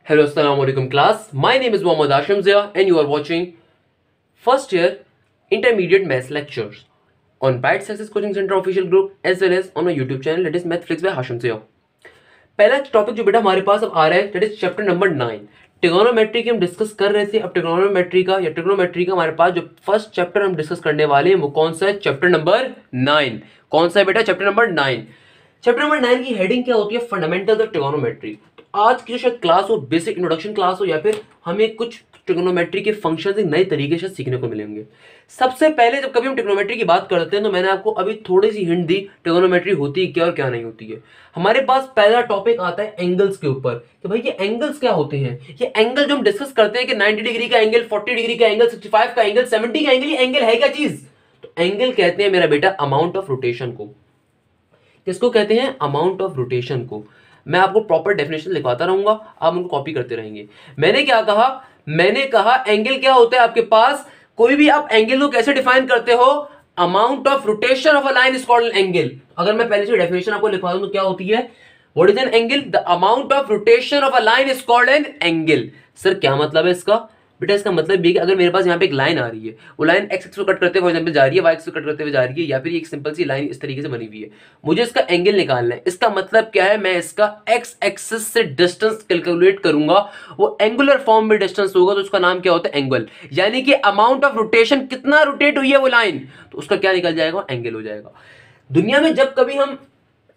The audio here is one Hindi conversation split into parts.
Hello, Assalamu alaikum class. My name is Mohammad Ashim Zia and you are watching first year intermediate maths lectures on Byte Success Coaching Center official group as well as on my YouTube channel that is Mathflix by Hashim Zia. पहला टॉपिक जो बेटा हमारे पास अब आ रहा है that is chapter number 9 trigonometry की हम डिस्कस कर रहे थे। अब ट्रिगोनोमेट्री का हमारे पास जो फर्स्ट चैप्टर हम डिस्कस करने वाले हैं वो कौन सा है? Chapter number 9। कौन सा है बेटा? Chapter number 9। चैप्टर नंबर 9 की हेडिंग क्या होती है? Fundamentals of trigonometry. आज की जो शायद क्लास हो बेसिक इंट्रोडक्शन क्लास हो या फिर हमें कुछ ट्रिगोनोमेट्री के फंक्शंस एक नए तरीके से सीखने को मिलेंगे। सबसे पहले जब कभी हम ट्रिगोनोमेट्री की बात करते हैं तो मैंने आपको अभी थोड़ी सी हिंट दी ट्रिगोनोमेट्री होती है क्या और क्या नहीं होती है। हमारे पास पहला टॉपिक आता है एंगल्स के ऊपर कि भाई ये एंगल्स क्या होते हैं। ये एंगल जो हम डिस्कस करते हैं कि 90 डिग्री का एंगल, 40 डिग्री का एंगल, 65 का एंगल, 70 का एंगल, ये एंगल है क्या चीज? तो एंगल कहते हैं मेरा बेटा अमाउंट ऑफ रोटेशन को। किसको कहते हैं? अमाउंट ऑफ रोटेशन को। मैं आपको प्रॉपर डेफिनेशन लिखवाता रहूंगा, आप उनको कॉपी करते रहेंगे। मैंने क्या कहा? मैंने कहा एंगल क्या होता है आपके पास। कोई भी आप एंगल को कैसे डिफाइन करते हो? Amount of rotation of a line is called angle. अगर मैं पहले से डेफिनेशन आपको लिखवा दूं तो क्या होती है? What is an angle? The amount of rotation of a line is called an angle. Sir क्या मतलब है इसका? बेटा इसका मतलब ये कि अगर मेरे पास यहाँ पे एक लाइन आ रही है, वो लाइन एक्स एक्स को कट करते हुए फॉर एग्जांपल जा रही है, वाई एक्स को कट करते हुए जा रही है, या फिर एक सिंपल सी लाइन इस तरीके से बनी हुई है, मुझे इसका एंगल निकालना है। इसका मतलब क्या है? मैं इसका एक्स एक्सिस से डिस्टेंस कैलकुलेट करूंगा, वो एंगुलर फॉर्म में डिस्टेंस होगा तो उसका नाम क्या होता है? एंगल। यानी कि अमाउंट ऑफ रोटेशन, कितना रोटेट हुई है वो लाइन, तो उसका क्या निकल जाएगा? एंगल हो जाएगा। दुनिया में जब कभी हम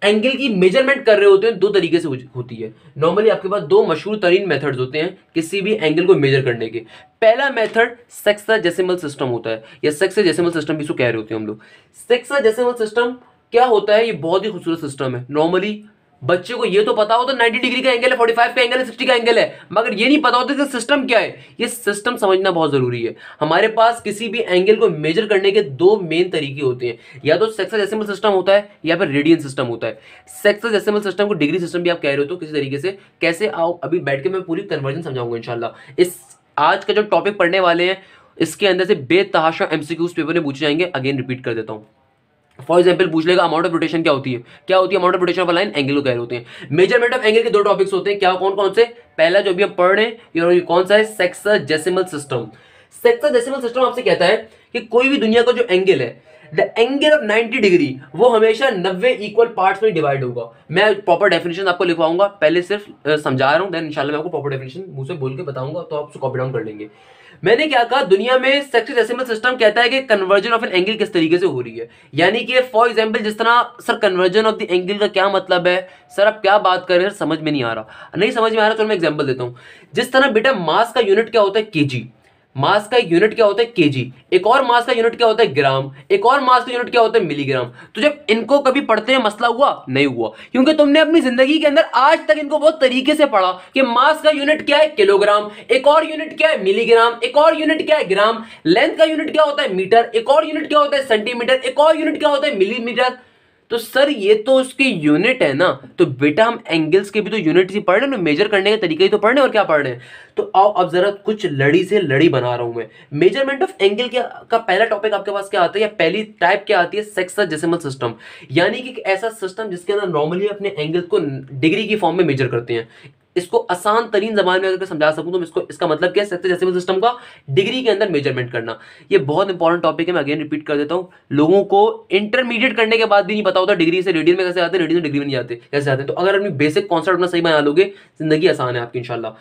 एंगल की मेजरमेंट कर रहे होते हैं दो तरीके से होती है। नॉर्मली आपके पास दो मशहूर तरीन मेथड्स होते हैं किसी भी एंगल को मेजर करने के। पहला मेथड सेक्साडेसिमल सिस्टम होता है, या सेक्साडेसिमल सिस्टम भी इसको कह रहे होते हैं हम लोग। सेक्साडेसिमल सिस्टम क्या होता है? ये बहुत ही खूबसूरत सिस्टम है। नॉर्मली बच्चे को ये तो पता होता है 90 डिग्री का एंगल है, 45 का एंगल है, 60 का एंगल है, मगर ये नहीं पता होता कि सिस्टम क्या है। ये सिस्टम समझना बहुत जरूरी है। हमारे पास किसी भी एंगल को मेजर करने के दो मेन तरीके होते हैं, या तो सेक्साडेसिमल सिस्टम होता है या फिर रेडियन सिस्टम होता है। सेक्साडेसिमल सिस्टम को डिग्री सिस्टम भी आप कह रहे हो तो किसी तरीके से कैसे आओ अभी बैठ के मैं पूरी कन्वर्जन समझाऊंगा इंशाल्लाह। इस आज का जो टॉपिक पढ़ने वाले हैं इसके अंदर से बेतहाशा एमसीक्यूज पेपर में पूछे जाएंगे। अगेन रिपीट कर देता हूं। फॉर एग्जाम्पल पूछ लेगा अमाउंट ऑफ रोटेशन क्या होती है? क्या होती है amount of rotation of a line? Angle को कह रहे होते हैं। मेजरमेंट ऑफ एंगल के दो टॉपिक्स होते हैं, क्या कौन कौन से? पहला जो भी हम पढ़ रहे हैं ये कौन सा है? Sexagesimal system. सेक्साडेसिमल सिस्टम आपसे कहता है कि कोई भी दुनिया का जो एंगल है, द एंगल ऑफ 90 डिग्री वो हमेशा 90 इक्वल पार्ट्स में डिवाइड होगा। मैं प्रॉपर डेफिनेशन आपको लिखवाऊंगा, पहले सिर्फ समझा रहा हूं, देन इंशाल्लाह मैं आपको प्रॉपर डेफिनेशन मुंह से बोल के बताऊंगा तो आप उसको कॉपी डाउन कर लेंगे। मैंने क्या कहा? दुनिया में सेक्साडेसिमल सिस्टम कहता है कि कन्वर्जन ऑफ एन एंगल किस तरीके से हो रही है। यानी कि फॉर एग्जांपल जिस तरह sir conversion of the angle का क्या मतलब है? सर आप क्या बात कर रहे हैं? समझ में नहीं आ रहा। नहीं समझ में आ रहा तो मैं एग्जांपल देता हूं। जिस तरह बेटा मास का यूनिट क्या होता है? केजी। मास का यूनिट क्या होता है? केजी। एक और मास का यूनिट क्या होता है? ग्राम। एक और मास का यूनिट क्या होता है? मिलीग्राम। तो जब इनको कभी पढ़ते हैं मसला हुआ? नहीं हुआ, क्योंकि तुमने अपनी जिंदगी के अंदर आज तक इनको बहुत तरीके से पढ़ा कि मास का यूनिट क्या है? किलोग्राम। एक और यूनिट क्या है? मिलीग्राम। एक और यूनिट क्या है? ग्राम। लेंथ का यूनिट क्या होता है? मीटर। एक और यूनिट क्या होता है? सेंटीमीटर। एक और यूनिट क्या होता है? मिलीमीटर। तो सर ये तो उसकी यूनिट है ना, तो बेटा हम एंगल्स के भी तो यूनिट ही पढ़ रहे हैं, मेजर करने के तरीके ही तो पढ़ रहे हैं, और क्या पढ़ रहे हैं? तो आओ अब जरा कुछ लड़ी से लड़ी बना रहा हूं मैं। मेजरमेंट ऑफ एंगल का पहला टॉपिक आपके पास क्या आता है, या पहली टाइप क्या आती है? Sexagesimal system. यानी कि ऐसा सिस्टम जिसके अंदर नॉर्मली अपने एंगल को डिग्री की फॉर्म में मेजर करते हैं। इसको आसान तरीन जबान में अगर समझा सकूं तो इसका मतलब क्या है? सेक्साडेसिमल सिस्टम का डिग्री के अंदर मेजरमेंट करना। ये बहुत इंपॉर्टेंट टॉपिक है, मैं अगेन रिपीट कर देता हूं। लोगों को इंटरमीडिएट करने के बाद भी नहीं पता होता डिग्री से रेडियन में कैसे आते हैं, रेडियन से डिग्री में नहीं आते कैसे आते हैं। तो अगर अपनी बेसिक कॉन्सेप्ट अपना सही बना लोगे, जिंदगी आसान है आपकी इंशाल्लाह।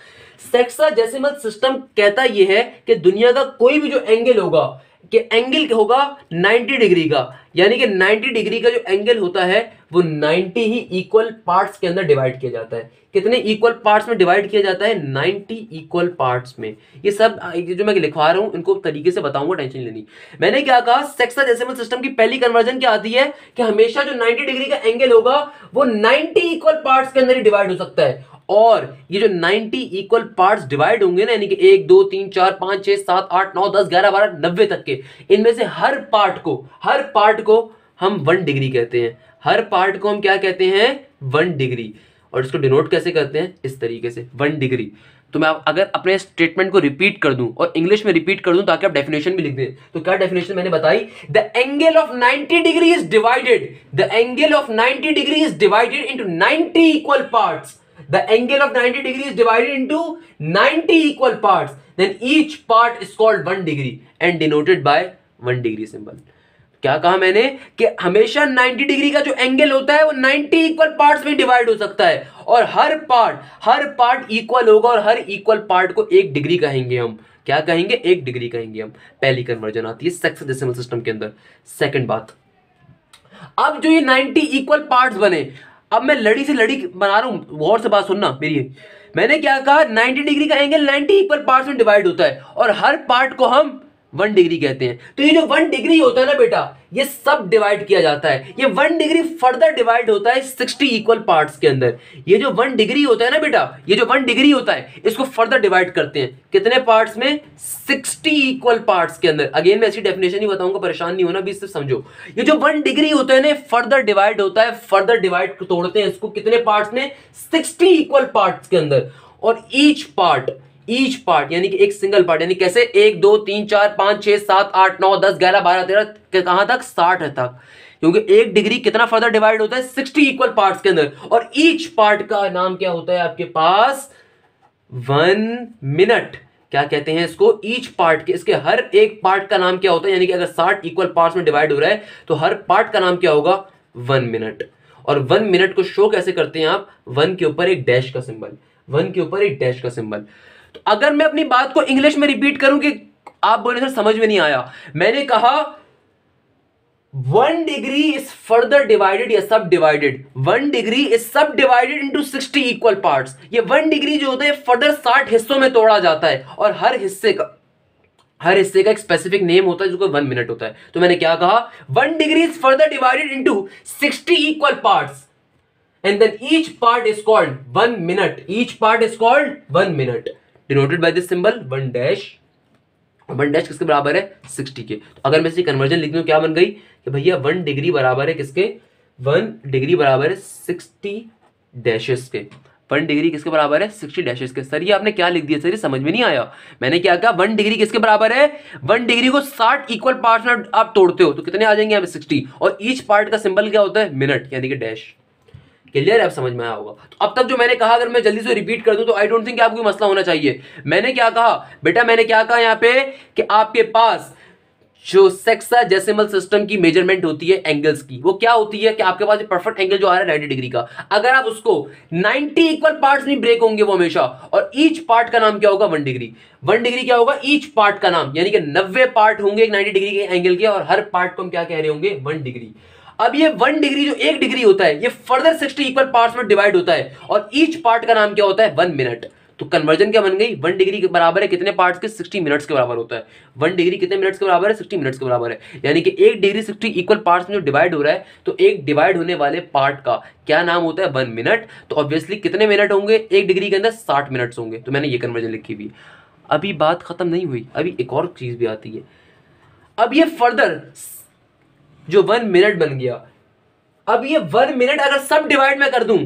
सेक्साडेसिमल सिस्टम कहता यह है कि दुनिया का कोई भी जो एंगल होगा कि एंगल होगा 90 डिग्री का, यानी कि 90 डिग्री का जो एंगल होता है वो 90 ही इक्वल पार्ट्स के अंदर डिवाइड किया जाता है। कितने इक्वल पार्ट्स में डिवाइड किया जाता है? 90 इक्वल पार्ट्स में। ये सब जो मैं लिखवा रहा हूं इनको तरीके से बताऊंगा, टेंशन लेनी। मैंने क्या कहा? सेक्साडेसिमल सिस्टम की पहली कन्वर्जन क्या आती है कि हमेशा जो 90 डिग्री का एंगल होगा वो 90 इक्वल पार्ट्स के अंदर ही डिवाइड हो सकता है। और ये जो 90 इक्वल पार्ट्स डिवाइड होंगे ना, यानी कि 1 2 3 4 5 6 7 8 9 10 11 12 90 तक के, इनमें से हर पार्ट को हम 1 डिग्री कहते हैं। हर पार्ट को हम क्या कहते हैं? 1 डिग्री। और इसको डिनोट कैसे करते हैं? इस तरीके से 1 डिग्री। तो मैं अगर अपने स्टेटमेंट को रिपीट कर दूं और इंग्लिश में रिपीट कर दूं ताकि आप डेफिनेशन भी लिख दें, तो क्या डेफिनेशन मैंने बताई? The angle of 90 degree is divided, the angle of 90 degree is divided into 90 equal parts. The angle of 90 degree is divided into 90 equal parts, then each part is called 1 degree and denoted by 1 degree symbol. क्या कहा मैंने कि हमेशा 90 डिग्री का जो एंगल होता है वो 90 इक्वल पार्ट्स में डिवाइड हो सकता है, और हर पार्ट इक्वल होगा, और हर इक्वल पार्ट को 1 डिग्री कहेंगे हम। क्या कहेंगे? 1 डिग्री कहेंगे हम। पहली कन्वर्जन आती है सेक्साडेसिमल सिस्टम के अंदर। सेकंड बात, अब जो ये 90 इक्वल पार्ट्स बने, अब मैं लड़ी से लड़ी बना रहा हूं, गौर से बात सुनना मेरी। मैंने क्या कहा? 90 डिग्री का एंगल 90 इक्वल पार्ट्स में डिवाइड होता है, और हर पार्ट को हम 1 डिग्री कहते हैं। तो ये जो 1 डिग्री होता है ना बेटा, ये सब डिवाइड किया जाता है। ये 1 डिग्री फर्दर डिवाइड होता है 60 इक्वल पार्ट्स के अंदर। ये जो 1 डिग्री होता है ना बेटा, ये जो 1 डिग्री होता है, इसको फर्दर डिवाइड करते हैं कितने पार्ट्स में? 60 इक्वल पार्ट्स के अंदर। अगेन मैं ऐसी डेफिनेशन ही बताऊंगा, परेशान नहीं होना, भी इससे समझो। ये जो 1 डिग्री होता है ना, फर्दर डिवाइड होता है, फर्दर डिवाइड तोड़ते हैं इसको कितने पार्ट्स में? 60 इक्वल पार्ट्स के अंदर। और ईच पार्ट यानी कि एक सिंगल पार्ट, यानी कैसे? 1 2 3 4 5 6 7 8 9 10 11 12 13 कहां तक? 60 तक। क्योंकि 1 डिग्री कितना फर्दर डिवाइड होता है? 60 इक्वल पार्ट्स के अंदर। और ईच पार्ट का नाम क्या होता है आपके पास? 1 मिनट। क्या कहते हैं इसको? ईच पार्ट के, इसके हर एक पार्ट का नाम क्या होता है? यानी कि अगर 60 इक्वल पार्ट्स में डिवाइड हो रहा है तो हर पार्ट का नाम क्या होगा? 1 मिनट। और 1 मिनट को शो कैसे करते हैं आप? 1 के ऊपर एक डैश का सिंबल, 1 के ऊपर एक डैश का सिंबल। तो अगर मैं अपनी बात को इंग्लिश में रिपीट करूं कि आप बोले सर समझ में नहीं आया, मैंने कहा 1 डिग्री इज फर्दर डिवाइडेड या सब डिवाइडेड। 1 डिग्री इज सब डिवाइडेड इनटू 60 इक्वल पार्ट्स। ये 1 डिग्री जो होता है फर्दर 60 हिस्सों में तोड़ा जाता है, और हर हिस्से का एक स्पेसिफिक नेम होता है, जो 1 मिनट होता है। तो मैंने क्या कहा? 1 degree is further divided into 60 equal parts, and then each part is called 1 minute. Each part is called 1 minute, denoted by this symbol 1 dash। 1 dash किसके बराबर है? 60 के। तो अगर मैं इसे कन्वर्जन लिख दूं, क्या बन गई कि भैया 1 डिग्री बराबर है किसके? 1 डिग्री बराबर है 60 डैशेस के। 1 डिग्री किसके बराबर है? 60 डैशेस के। सर ये आपने क्या लिख दिया? सर ये समझ में नहीं आया। मैंने क्या कहा? 1 डिग्री किसके बराबर है? 1 डिग्री को 60 इक्वल पार्ट्स में आप तोड़ते हो तो कितने आ जाएंगे यहाँ पे? 60। और ईच पार्ट का सिंबल क्या होता है? मिनट, यानी कि डैश। क्लियर है? अब समझ में आया होगा। तो अब तक जो मैंने कहा, अगर मैं जल्दी से रिपीट कर दूं तो आई डोंट थिंक आपको मसला होना चाहिए। मैंने क्या कहा बेटा? मैंने क्या कहा यहाँ पे कि आपके पास जो सेक्साडेसिमल सिस्टम की मेजरमेंट होती है एंगल्स की, वो क्या होती है कि आपके पास परफेक्ट एंगल जो आ रहा है 90 डिग्री का, अगर आप उसको 90 इक्वल पार्ट्स नहीं ब्रेक होंगे वो हमेशा, और ईच पार्ट का नाम क्या होगा? 1 डिग्री। 1 डिग्री क्या होगा? ईच पार्ट का नाम, यानी कि 90 पार्ट होंगे एक 90 डिग्री के एंगल के, और हर पार्ट को हम क्या कह रहे होंगे? 1 डिग्री। अब ये 1 डिग्री जो 1 डिग्री होता है, ये फर्दर 60 इक्वल पार्ट्स में डिवाइड होता है, और ईच पार्ट का नाम क्या होता है? 1 मिनट। तो कन्वर्जन क्या बन गई? 1 डिग्री के बराबर है कितने पार्ट्स के? 60 मिनट्स के बराबर होता है। 1 डिग्री कितने मिनट्स के बराबर है? 60 मिनट्स के बराबर है। यानी कि 1 डिग्री 60 इक्वल पार्ट्स में जो डिवाइड हो रहा है, तो एक डिवाइड होने वाले पार्ट का क्या नाम होता है? 1 मिनट। तो ऑब्वियसली कितने मिनट होंगे 1 डिग्री के अंदर? 60 मिनट्स होंगे। तो मैंने ये कन्वर्जन लिखी हुई। अभी बात खत्म नहीं हुई, अभी एक और चीज भी आती है। अब ये फर्दर जो 1 मिनट बन गया, अब ये 1 मिनट अगर सब डिवाइड में कर दूं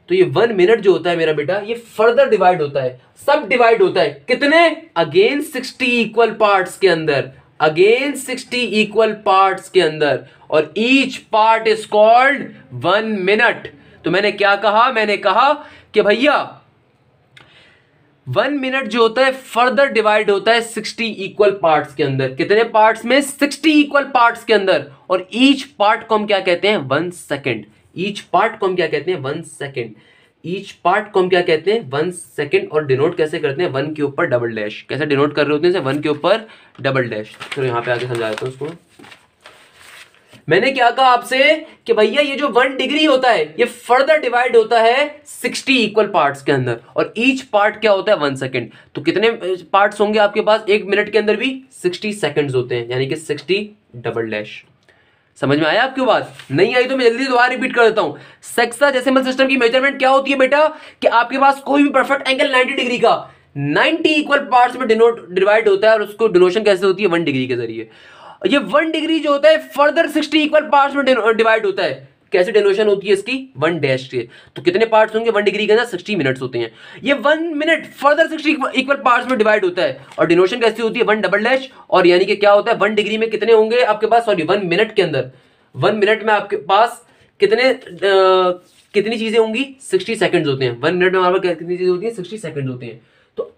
तो ये 1 मिनट जो होता है मेरा बेटा, ये फर्दर डिवाइड होता है, सब डिवाइड होता है कितने? अगेन 60 इक्वल पार्ट्स के अंदर, अगेन 60 इक्वल पार्ट्स के अंदर, और each part is called 1 minute. तो मैंने क्या कहा? मैंने कहा कि भैया 1 मिनट जो होता है फर्दर डिवाइड होता है 60 इक्वल पार्ट्स के अंदर। कितने पार्ट्स में? 60 इक्वल पार्ट्स के अंदर। और ईच पार्ट को हम क्या कहते हैं? 1 सेकेंड। ईच पार्ट को हम क्या कहते हैं? 1 सेकेंड। ईच पार्ट को हम क्या कहते हैं? 1 सेकेंड। और डिनोट कैसे करते हैं? 1 के ऊपर डबल डैश। कैसे डिनोट कर रहे होते हैं? 1 के ऊपर डबल डैश। चलो यहाँ पे आगे समझा देता हूँ उसको। मैंने क्या कहा आपसे कि भैया ये जो 1 डिग्री होता है, ये फर्दर डिवाइड होता है 60 इक्वल पार्ट्स के अंदर, और ईच पार्ट क्या होता है? 1 सेकेंड। तो कितने पार्ट्स होंगे आपके पास 1 मिनट के अंदर? भी 60 सेकंड्स होते हैं, यानी कि 60 डबल डैश। समझ में आया आपकी बात? नहीं आई तो मैं जल्दी दोबारा रिपीट कर देता हूं। सेक्साडेसिमल सिस्टम की मेजरमेंट क्या होती है बेटा? कि आपके पास कोई भी परफेक्ट एंगल 90 डिग्री का 90 इक्वल पार्ट्स में डिवाइड होता है, और उसको डिनोशन कैसे होती है? 1 डिग्री के जरिए। ये 1 डिग्री जो होता है फर्दर 60 इक्वल पार्ट्स में डिवाइड होता है। कैसे डिनोशन होती है इसकी? 1 डैश के। तो कितने पार्ट्स होंगे 1 डिग्री के अंदर? 60 मिनट्स होते हैं। ये 1 मिनट फर्दर 60 इक्वल पार्ट्स में डिवाइड होता है, और डिनोशन कैसी होती है? 1 डबल डैश। और यानी कि क्या होता है? 1 डिग्री में कितने होंगे आपके पास? सॉरी 1 मिनट के अंदर, 1 मिनट में आपके पास कितने कितनी चीजें होंगी, 60 सेकंड्स होते हैं। 1 मिनट में हमारे पास कितनी चीजें होती हैं, 60 सेकंड्स होते हैं। तो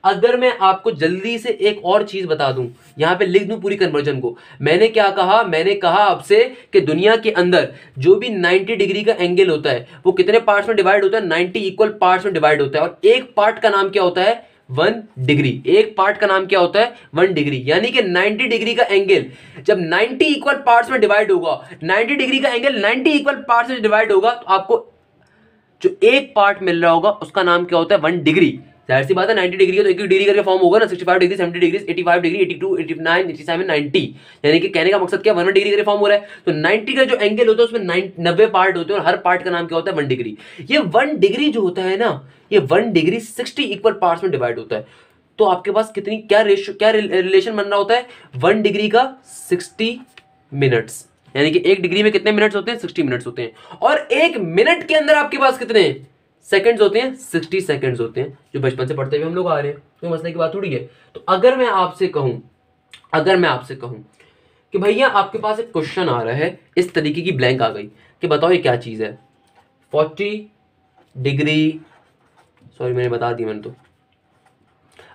अगर मैं आपको जल्दी से एक और चीज बता दूं, यहां पे लिख दूं पूरी कन्वर्जन को। मैंने क्या कहा, मैंने कहा आपसे कि दुनिया के अंदर जो भी 90 डिग्री का एंगल होता है वो कितने पार्ट्स में डिवाइड होता है, 90 इक्वल पार्ट्स में डिवाइड होता है। और एक पार्ट का नाम क्या होता है, 1 डिग्री। एक पार्ट का नाम क्या होता है, 1 डिग्री। यानी कि 90 डिग्री का एंगल जब 90 इक्वल पार्ट्स में डिवाइड होगा, 90 डिग्री का एंगल 90 इक्वल पार्ट्स में डिवाइड होगा, तो आपको जो एक पार्ट मिल रहा होगा उसका नाम क्या होता है, 1 डिग्री। जाहिर सी बात है 90 डिग्री है तो एक डिग्री करके फॉर्म होगा ना, 65 डिग्री, 70 डिग्री, 85 डिग्री, 82, 89, 87, 90। यानी कि कहने का मकसद क्या, 1 डिग्री करके फॉर्म हो रहा है। तो 90 का जो एंगल होता है उसमें 90 पार्ट होते हैं और हर पार्ट का नाम क्या होता है, 1 डिग्री। ये 1 डिग्री जो होता है ना, ये 1 डिग्री 60 इक्वल पार्ट्स में डिवाइड होता है। तो आपके पास कितनी क्या रेशियो, क्या रिलेशन बन रहा होता है, 1 डिग्री का 60 मिनट्स। यानी कि 1 डिग्री में कितने मिनट्स होते हैं, 60 मिनट्स होते हैं। और 1 मिनट के अंदर आपके पास कितने सेकंड्स होते हैं, 60 सेकंड्स होते हैं, जो बचपन से पढ़ते हुए हम लोग आ रहे हैं। तो मसले की बात थोड़ी है। तो अगर मैं आपसे कहूं कि भैया आपके पास एक क्वेश्चन आ रहा है, इस तरीके की ब्लैंक आ गई कि बताओ ये क्या चीज है, 40 डिग्री, सॉरी मैंने बता दी मैंने। तो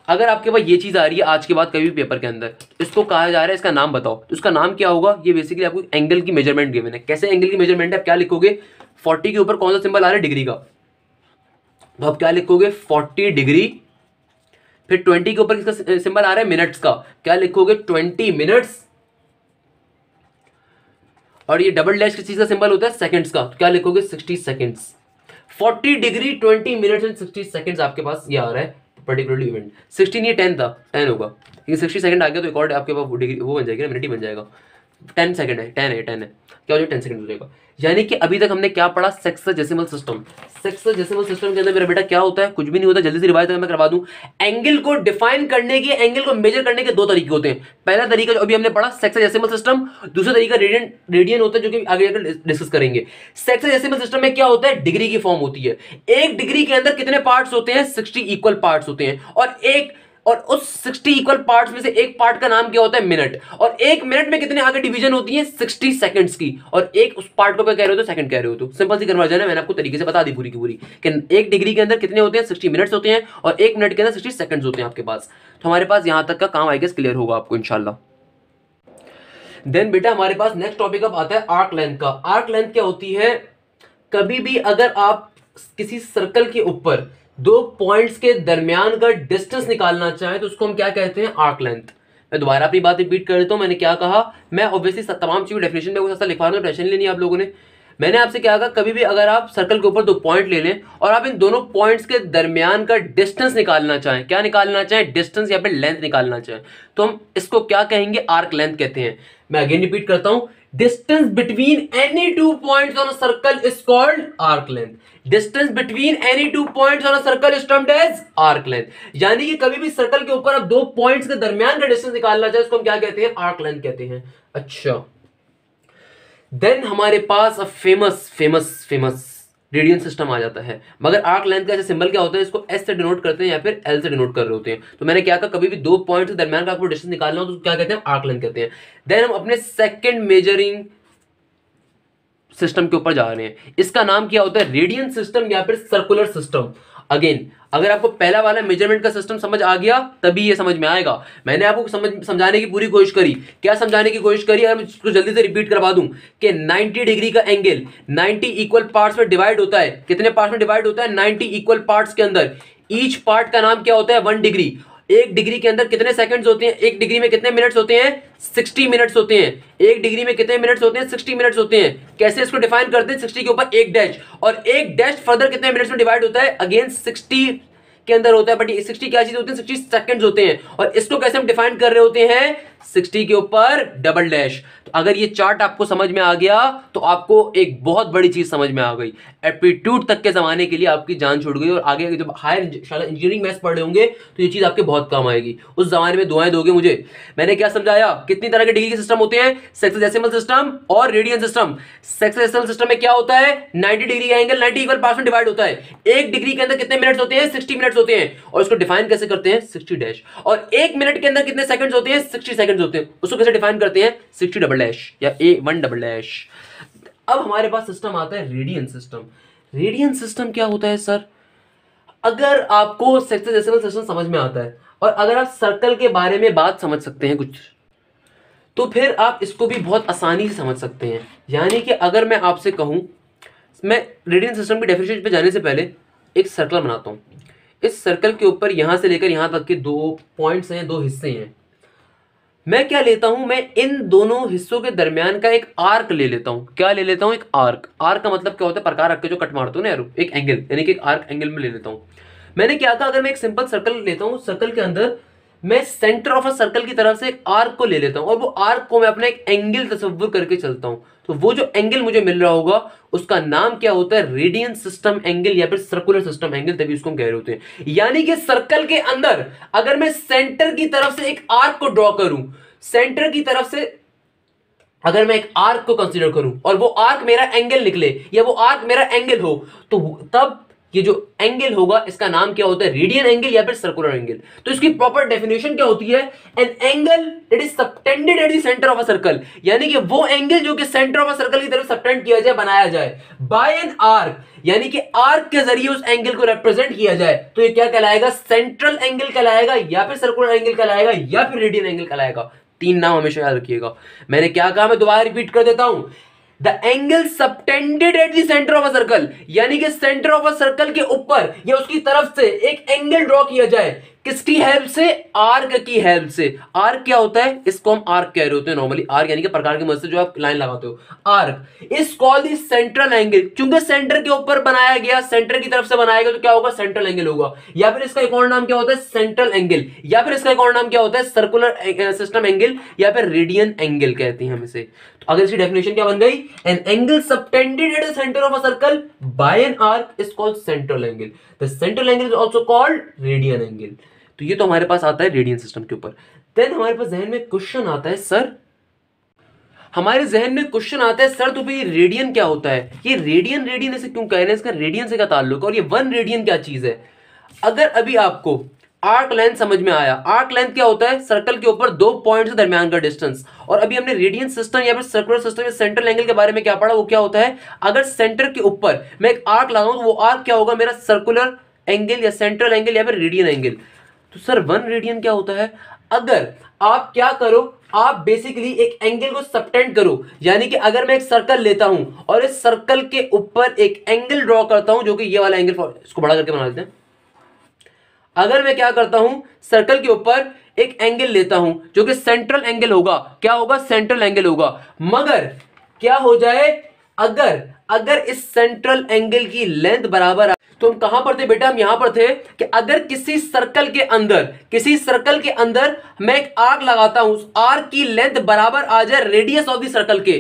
अगर आपके पास ये चीज आ रही है आज के बाद कभी भी पेपर के अंदर, इसको कहा जा रहा है, इसका नाम बताओ, तो इसका नाम क्या होगा। ये बेसिकली आपको एंगल की मेजरमेंट गिवन है। कैसे एंगल की मेजरमेंट है, आप क्या लिखोगे, 40 के ऊपर कौन सा सिंबल आ रहा है, डिग्री का, तो आप क्या लिखोगे, 40 डिग्री। फिर 20 के ऊपर किसका सिंबल आ रहा है, मिनट्स का, क्या लिखोगे, 20 मिनट्स। और ये डबल डैश किस चीज का सिंबल होता है, सेकंड्स का, तो क्या लिखोगे, 60 seconds. 40 degree 20 minutes and 60 seconds आपके पास ये आ रहा है पर्टिकुलरली इवेंट। 16 ये 10 था, 10 होगा, क्योंकि 60 सेकंड आ गया तो एक और आपके पास डिग्री वो बन जाएगी ना, मिनट ही बन जाएगा। 10 सेकंड है, 10 है, 10 है, क्या हो जाएगा, 10 सेकंड हो जाएगा। यानी कि अभी तक हमने क्या पढ़ा, सेक्सोडेसिमल सिस्टम। सेक्सोडेसिमल सिस्टम के अंदर मेरा बेटा क्या होता है, कुछ भी नहीं होता। जल्दी से रिवाइज मैं करवा दूं, एंगल को डिफाइन करने के, एंगल को मेजर करने के 2 तरीके होते हैं। पहला तरीका जो अभी हमने पढ़ा सेक्सोडेसिमल सिस्टम, दूसरा तरीका रेडियन होता है, जो कि आगे जाकर डिस्कस करेंगे। सेक्सोडेसिमल सिस्टम में क्या होता है, डिग्री की फॉर्म होती है। एक डिग्री के अंदर कितने पार्ट्स होते हैं, 60 इक्वल पार्ट्स होते हैं। और उस 60 इक्वल पार्ट्स में से एक पार्ट का नाम क्या होता है, मिनट। और एक मिनट में कितने आगे डिवीजन होती है, 60 सेकंड्स की। और एक उस पार्ट को क्या कह रहे हो, तो सेकंड कह रहे हो। तो सिंपल सी कन्वर्जन है, मैंने आपको तरीके से बता दी पूरी की पूरी कि एक डिग्री के अंदर कितने होते हैं, 60 मिनट्स होते हैं, और एक मिनट के अंदर 60 सेकंड्स होते हैं आपके पास। तो हमारे पास यहां तक का काम आई गेस क्लियर होगा आपको इंशाल्लाह। देन बेटा हमारे पास नेक्स्ट टॉपिक अब आता है आर्क लेंथ का। आर्क लेंथ क्या होती है, कभी भी अगर आप किसी सर्कल के ऊपर 2 पॉइंट्स के दरमियान का डिस्टेंस निकालना चाहें तो उसको हम क्या कहते हैं, आर्क लेंथ। मैं दोबारा अपनी बात रिपीट कर देता हूं, मैंने क्या कहा, मैं ऑब्वियसली तमाम चीजों डेफिनेशन में कुछ लिखवा रहा हूं, टेंशन लेनी है आप लोगों ने। मैंने आपसे क्या कहा, कभी भी अगर आप सर्कल के ऊपर 2 पॉइंट ले लें और आप इन दोनों पॉइंट्स के दरमियान का डिस्टेंस निकालना चाहें, क्या निकालना चाहें, डिस्टेंस या फिर लेंथ निकालना चाहें, तो हम इसको क्या कहेंगे, आर्क लेंथ कहते हैं। मैं अगेन रिपीट करता हूं, distance between any 2 points on a circle is called arc length. Distance between any 2 points on a circle is termed as arc length. यानी कि कभी भी सर्कल के ऊपर आप 2 पॉइंट्स के दरमियान का डिस्टेंस निकालना चाहे उसको हम क्या कहते हैं, आर्क लेंथ कहते हैं। अच्छा, देन हमारे पास अब फेमस रेडियन सिस्टम आ जाता है। मगर आर्क लेंथ का सिंबल क्या होता है, इसको एस से डिनोट करते हैं या फिर एल से डिनोट कर रहे होते हैं। तो मैंने क्या कहा, कभी भी 2 पॉइंट्स के दरमियान का आपको डिस्टेंस निकालना हो तो क्या कहते हैं, आर्क लेंथ कहते हैं। देन हम अपने सेकंड मेजरिंग सिस्टम के ऊपर जा रहे हैं। इसका नाम क्या होता है, रेडियन सिस्टम या फिर सर्कुलर सिस्टम। अगेन अगर आपको पहला वाला मेजरमेंट का सिस्टम समझ आ गया तभी ये समझ में आएगा। मैंने आपको समझाने की पूरी कोशिश करी, क्या समझाने की कोशिश करी, अगर मैं इसको जल्दी से रिपीट करवा दूं कि 90 डिग्री का एंगल 90 इक्वल पार्ट्स में डिवाइड होता है। कितने पार्ट्स में डिवाइड होता है, 90 इक्वल पार्ट्स के अंदर। ईच पार्ट का नाम क्या होता है, 1 डिग्री। एक डिग्री के अंदर कितने सेकंड्स होते हैं, एक डिग्री में कितने मिनट्स होते हैं, 60 मिनट्स होते हैं। एक डिग्री में कितने मिनट्स होते हैं, 60 मिनट्स होते हैं। कैसे इसको डिफाइन करते हैं, 60 के ऊपर एक डैश, और एक डैश फर्दर कितने मिनट्स में डिवाइड होता है, अगेन 60 के अंदर होता है। बट 60 क्या चीज होती है, 60 सेकंड्स होते हैं। और इसको कैसे हम डिफाइन कर रहे होते हैं, 60 के ऊपर डबल डैश। तो अगर ये चार्ट आपको समझ में आ गया तो आपको एक बहुत बड़ी चीज समझ में आ गई। एप्टीट्यूड तक के जमाने के लिए आपकी जान छूट गई, और आगे जब हायर इंजीनियरिंग मैथ्स पढ़ रहे होंगे तो ये चीज आपके बहुत काम आएगी। उस जमाने में दुआएं दोगे मुझे। मैंने क्या समझाया, कितनी तरह के डिग्री के सिस्टम होते हैं, सेक्सोडेसिमल सिस्टम और रेडियन सिस्टम। सेक्सोडेसिमल सिस्टम में क्या होता है, 90 डिग्री का एंगल 90 इक्वल पार्ट्स में डिवाइड होता है। एक डिग्री के अंदर कितने मिनट्स होते हैं, 60 मिनट्स होते हैं। और इसको डिफाइन कैसे करते हैं, 60 डैश। और एक मिनट के अंदर कितने सेकंड्स होते हैं, 60 सेकंड्स होते हैं। उसको कैसे डिफाइन करते हैं, 60 डबल डैश या A1 डबल डैश। अब हमारे पास सिस्टम आता है रेडियन सिस्टम। रेडियन सिस्टम क्या होता है सर? अगर आपको सेक्सेसिमल सिस्टम समझ में आता है और अगर आप सर्कल के बारे में बात समझ सकते हैं कुछ, तो फिर आप इसको भी बहुत आसानी से समझ सकते हैं। यानी कि अगर मैं आपसे कहूं, मैं रेडियन सिस्टम की डेफिनेशन पे जाने से पहले एक सर्कल बनाता हूं। इस सर्कल के ऊपर यहां से लेकर यहां तक के 2 पॉइंट्स हैं, 2 हिस्से हैं। मैं क्या लेता हूं, मैं इन दोनों हिस्सों के दरमियान का एक आर्क ले लेता हूं। क्या ले लेता हूं? एक आर्क। आर्क का मतलब क्या होता है? प्रकार रख के जो कट मारते हो ना यार, एक एंगल, यानी कि एक आर्क एंगल में ले लेता हूं। मैंने क्या कहा, अगर मैं एक सिंपल सर्कल लेता हूं, सर्कल के अंदर मैं सेंटर ऑफ अ सर्कल की तरफ से एक आर्क को ले लेता हूं और वो आर्क को मैं अपना एक एंगल तस्वीर करके चलता हूं, तो वो जो एंगल मुझे मिल रहा होगा उसका नाम क्या होता है? रेडियन सिस्टम एंगल या फिर सर्कुलर सिस्टम एंगल, तभी उसको हम कह रहे होते हैं। यानी कि सर्कल के अंदर अगर मैं सेंटर की तरफ से एक आर्क को ड्रॉ करूं, सेंटर की तरफ से अगर मैं एक आर्क को कंसीडर करूं और वो आर्क मेरा एंगल निकले या वो आर्क मेरा एंगल हो, तो तब ये जो एंगल होगा इसका नाम क्या होता है? रेडियन एंगल या फिर सर्कुलर एंगल। तो इसकी प्रॉपर डेफिनेशन क्या होती है? An angle it is subtended at the centre of a circle, यानी कि वो एंगल जो कि सेंटर ऑफ अ सर्कल की तरफ सबटेंड किया जाए, बनाया जाए बाय एन आर्क, यानी कि आर्क के जरिए उस एंगल को रिप्रेजेंट किया जाए, तो ये क्या कहलाएगा? सेंट्रल एंगल कहलाएगा या फिर सर्कुलर एंगल कहलाएगा या फिर रेडियन एंगल कहलाएगा। 3 नाम हमेशा याद रखिएगा। मैंने क्या कहा, मैं दोबारा रिपीट कर देता हूं। The angle subtended at the centre of a circle, यानी कि सेंटर ऑफ अ सर्कल के ऊपर या उसकी तरफ से एक एंगल ड्रॉ किया जाए, किसकी हेल्प से? आर्क की हेल्प से। आर्क क्या होता है? इसको हम आर्क कह रहे होते हैं नॉर्मली। आर्क यानी कि प्रकार की मदद से जो आप लाइन लगाते हो, arc is called the central angle. क्योंकि सेंटर के ऊपर बनाया गया, सेंटर की तरफ से बनाया गया, तो क्या होगा? सेंट्रल एंगल होगा। या फिर इसका एक और नाम क्या होता है? Central angle. या फिर इसका एक और नाम क्या होता है? सर्कुलर सिस्टम एंगल या फिर रेडियन एंगल कहते हैं हम इसे। तो अगर इसकी डेफिनेशन क्या बन गई? An angle subtended at the centre of a circle by an arc is called central angle. The central angle is also called radian angle. तो ये तो हमारे पास आता है रेडियन सिस्टम के ऊपर। देन हमारे पास जहन में क्वेश्चन आता है, सर हमारे जहन में क्वेश्चन आता है, सर तो फिर ये रेडियन क्या होता है? ये रेडियन रेडियन ऐसे क्यों कह रहे हैं? इसका रेडियन से क्या ताल्लुक है? और ये 1 रेडियन क्या चीज है? अगर अभी आपको आर्क लेंथ समझ में आया, आर्क लेंथ क्या होता है? सर्कल के ऊपर 2 पॉइंट के दरमियान का डिस्टेंस। और अभी हमने रेडियन सिस्टम या फिर सर्कुलर सिस्टम या सेंट्रल एंगल के बारे में क्या पढ़ा? वो क्या होता है? अगर सेंटर के ऊपर मैं एक आर्क लगाऊं तो वो आर्क क्या होगा? मेरा सर्कुलर एंगल या सेंट्रल एंगल या फिर रेडियन एंगल। तो सर 1 रेडियन क्या होता है? अगर आप क्या करो, आप बेसिकली एक एंगल को सबटेंड करो, यानी कि अगर मैं एक सर्कल लेता हूं और इस सर्कल के ऊपर एक एंगल ड्रॉ करता हूं, जो कि ये वाला एंगल, इसको बड़ा करके बना लेते हैं। अगर मैं क्या करता हूं, सर्कल के ऊपर एक एंगल लेता हूं जो कि सेंट्रल एंगल होगा, क्या होगा? सेंट्रल एंगल होगा। मगर क्या हो जाए, अगर इस सेंट्रल एंगल की लेंथ बराबर, तो हम कहां पर थे बेटा? हम यहां पर थे कि अगर किसी सर्कल के अंदर मैं एक आर्क लगाता हूं, उस आर्क की लेंथ बराबर आ जाए रेडियस ऑफ द सर्कल के,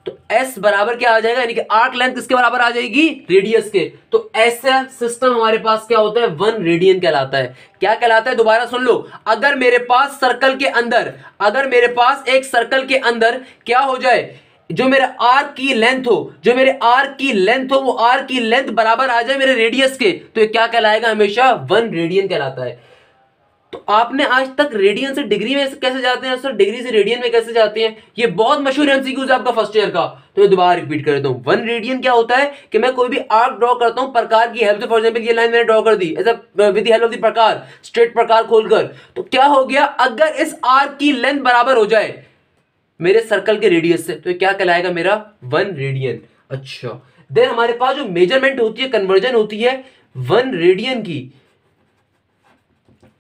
तो S बराबर क्या आ जाएगा? यानी कि आर्क लेंथ किसके बराबर आ जाएगी? रेडियस के। तो ऐसा सिस्टम हमारे पास क्या होता है? 1 रेडियन कहलाता है। क्या कहलाता है? दोबारा सुन लो। अगर मेरे पास एक सर्कल के अंदर क्या हो जाए, जो मेरे आर्क की लेंथ हो, वो आर्क की लेंथ बराबर आ जाए मेरे रेडियस के, तो ये क्या कहलाएगा? हमेशा 1 रेडियन कहलाता है। तो आपने आज तक रेडियन से डिग्री में कैसे जाते हैं सर? डिग्री से रेडियन में कैसे जाते हैं? ये बहुत मशहूर एमसीक्यूज है आपका फर्स्ट ईयर का, तो मैं दोबारा रिपीट कर देता हूं। 1 रेडियन क्या होता है कि मैं कोई भी आर्क ड्रॉ करता हूं प्रकार की हेल्प से। फॉर एग्जांपल ये लाइन मैंने ड्रॉ कर दी with the help of the प्रकार, स्ट्रेट प्रकार खोलकर, तो क्या हो गया? अगर इस आर्क की लेंथ बराबर हो जाए मेरे सर्कल के रेडियस से, तो ये क्या कहलाएगा? मेरा 1 रेडियन। अच्छा, देन हमारे पास जो मेजरमेंट होती है, कन्वर्जन होती है 1 रेडियन की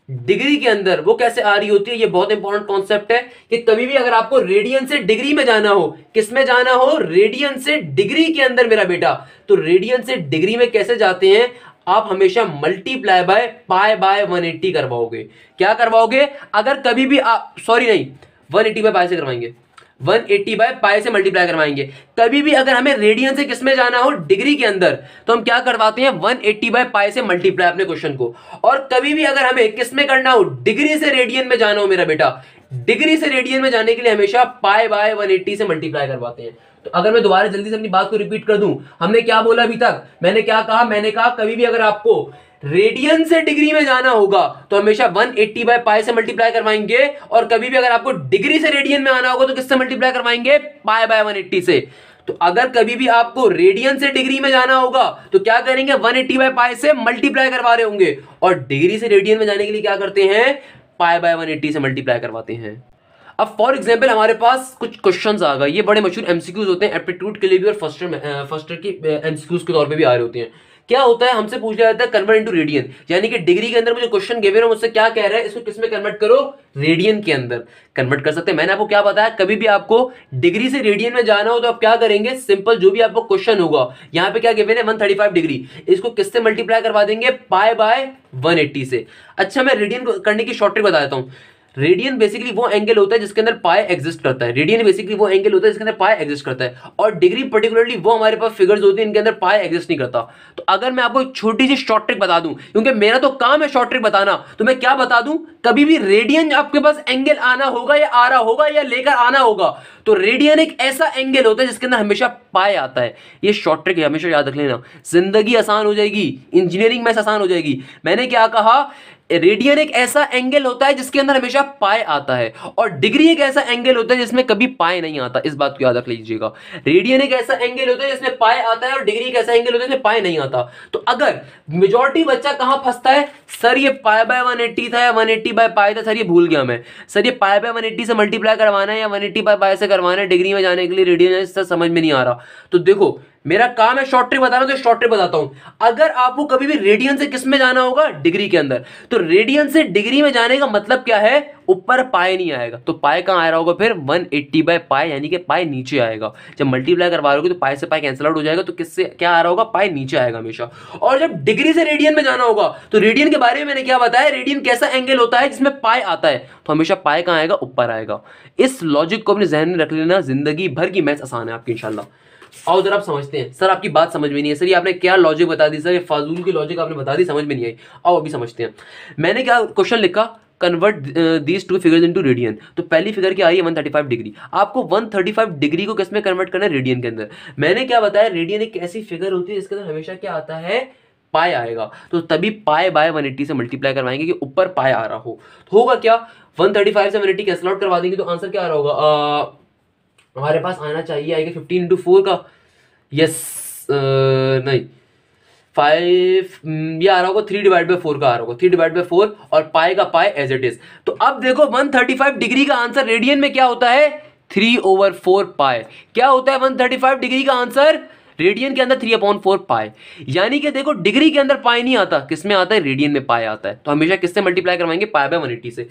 डिग्री के अंदर, वो कैसे आ रही होती है? ये बहुत इंपॉर्टेंट कॉन्सेप्ट है कि कभी भी अगर आपको रेडियन से डिग्री में जाना हो, किस में जाना हो? रेडियन से डिग्री के अंदर मेरा बेटा। तो रेडियन से डिग्री में कैसे जाते हैं? आप हमेशा मल्टीप्लाई बाय पाई बाय 180 करवाओगे। क्या करवाओगे? अगर कभी भी आप 180 बाय पाई से करवाएंगे, 180 बाय पाई से मल्टीप्लाई करवाएंगे। कभी भी अगर हमें रेडियन से किसमें जाना हो? डिग्री के अंदर, तो हम क्या करवाते हैं? 180 बाय पाई से मल्टीप्लाई अपने क्वेश्चन को। और कभी भी अगर हमें किसमें करना हो? डिग्री से रेडियन में जाना हो मेरा बेटा, डिग्री से रेडियन में जाने के लिए हमेशा पाई बाय 180 से मल्टीप्लाई करवाते हैं। तो अगर मैं दोबारा जल्दी से अपनी बात को रिपीट कर दूं, हमने क्या बोला अभी तक? मैंने क्या कहा? मैंने कहा कभी भी अगर आपको रेडियन से डिग्री में जाना होगा तो हमेशा 180 बाय पाई से मल्टीप्लाई करवाएंगे, और कभी भी अगर आपको डिग्री से रेडियन में आना होगा तो किससे मल्टीप्लाई करवाएंगे? पाई बाय 180 से। तो अगर कभी भी आपको रेडियन से डिग्री में जाना होगा तो क्या करेंगे, 180 बाय पाई से मल्टीप्लाई करवा रहे होंगे, और डिग्री से रेडियन में जाने के लिए क्या करते हैं, पाई बाय 180 से मल्टीप्लाई करवाते हैं। अब फॉर एग्जाम्पल हमारे पास कुछ क्वेश्चंस आ गए, ये बड़े मशहूर एमसीक्यूज होते हैं, एप्टीट्यूड के लिए भी और फर्स्ट ईयर की एमसीक्यूज के तौर पे भी आ रहे होते हैं। क्या होता है, हमसे पूछ लिया जाता है कन्वर्ट इनटू रेडियन, यानी कि डिग्री के अंदर मुझे क्वेश्चन गिवन है, मुझसे क्या कह रहा है, इसको किस में कन्वर्ट करो, रेडियन के अंदर कन्वर्ट कर सकते हैं। मैंने आपको क्या बताया, कभी भी आपको डिग्री से रेडियन में जाना हो तो आप क्या करेंगे, सिंपल जो भी आपको क्वेश्चन होगा, यहां पे क्या गिवन है 135 डिग्री, इसको किससे मल्टीप्लाई करवा देंगे, पाई बाय 180 से। अच्छा मैं रेडियन करने की शॉर्ट ट्रिक बता देता हूं। रेडियन बेसिकली वो एंगल होता है जिसके अंदर पाई एग्जिस्ट करता है, रेडियन बेसिकली वो एंगल होता है जिसके अंदर पाई एग्जिस्ट करता है, और डिग्री पर्टिकुलरली वो हमारे पास फिगर्स होती है इनके अंदर पाई एग्जिस्ट नहीं करता। तो अगर मैं आपको एक छोटी सी शॉर्ट ट्रिक बता दूं, क्योंकि मेरा तो काम है शॉर्ट ट्रिक बताना, तो मैं क्या बता दूं, कभी भी रेडियन आपके पास एंगल आना होगा या आ रहा होगा या लेकर आना होगा, तो रेडियन एक ऐसा एंगल होता है जिसके अंदर हमेशा पाई आता है। ये शॉर्ट ट्रिक है, हमेशा याद रख लेना, जिंदगी आसान हो जाएगी, इंजीनियरिंग में आसान हो जाएगी। मैंने क्या कहा, रेडियन एक ऐसा एंगल होता है जिसके अंदर हमेशा पाई आता है, और डिग्री एक ऐसा एंगल होता है जिसमें कभी पाई नहीं आता। इस बात को याद रख लीजिएगा, रेडियन एक ऐसा एंगल होता है जिसमें पाई आता है, और डिग्री एक ऐसा एंगल होता है जिसमें पाई नहीं आता। तो अगर मेजॉरिटी बच्चा कहां फंसता है, सर ये पाई बाय 180 था या 180 बाय पाई था, सर ये भूल गया मैं, सर ये पाई बाय 180 से मल्टीप्लाई करवाना है या 180 बाय पाई से करवाना है डिग्री में जाने के लिए, रेडियन सर समझ में नहीं आ रहा। तो देखो मेरा काम है शॉर्ट ट्रिक बताना, तो शॉर्ट ट्रिक बताता हूं। अगर आपको कभी भी रेडियन से किस में जाना होगा, डिग्री के अंदर, तो रेडियन से डिग्री में जाने का मतलब क्या है, ऊपर पाई नहीं आएगा, तो पाई कहां आ रहा होगा फिर, 180 बाय पाई, यानी कि पाई नीचे आएगा। जब मल्टीप्लाई करवा रहे हो तो पाई से पाई कैंसिल आउट हो जाएगा, तो किससे क्या आ रहा होगा, पाई नीचे आएगा हमेशा। और जब डिग्री से रेडियन में जाना होगा, तो रेडियन के बारे में मैंने क्या बताया, रेडियन कैसा एंगल होता है जिसमें पाई आता है, तो हमेशा पाई कहां आएगा, ऊपर आएगा। इस लॉजिक को अपने जहन में रख लेना, जिंदगी भर की मैथ्स आसान है आपकी इंशाल्लाह। आओ जरा आप समझते हैं, सर आपकी बात समझ में नहीं है, सर ये आपने क्या लॉजिक बता दी, सर ये फाजूल की लॉजिक आपने बता दी, समझ में नहीं आई। आओ अभी समझते हैं। मैंने क्या क्वेश्चन लिखा, convert these two figures into radian, तो पहली फिगर क्या आ रही है 135 डिग्री, आपको 135 डिग्री को किस में कन्वर्ट करना है, रेडियन के अंदर। मैंने क्या बताया, रेडियन एक ऐसी फिगर होती है जिसके अंदर हमेशा क्या आता है, पाई आएगा, तो तभी पाई बाय 180 से मल्टीप्लाई करवाएंगे कि ऊपर पाई आ रहा हो। तो होगा क्या, 135 से 180 कैंसिल आउट करवा देंगे, तो आंसर क्या आ रहा होगा, हमारे पास आना चाहिए आएगा 15 इंटू 4 का, यस नहीं 5, ये आ रहा होगा 3 डिवाइड बाय 4 का आ रहा होगा, 3 डिवाइड बाय 4, और पाई का पाई एज इट इज। तो अब देखो 135 डिग्री का आंसर रेडियन में क्या होता है, 3/4 पाई। क्या होता है 135 डिग्री का आंसर रेडियन के अंदर, 3/4 पाई। यानी कि देखो डिग्री के अंदर पाई नहीं आता, किसमें आता है, रेडियन में पाई आता है। तो हमेशा किससे मल्टीप्लाई करवाएंगे, पाई बाय 180 से।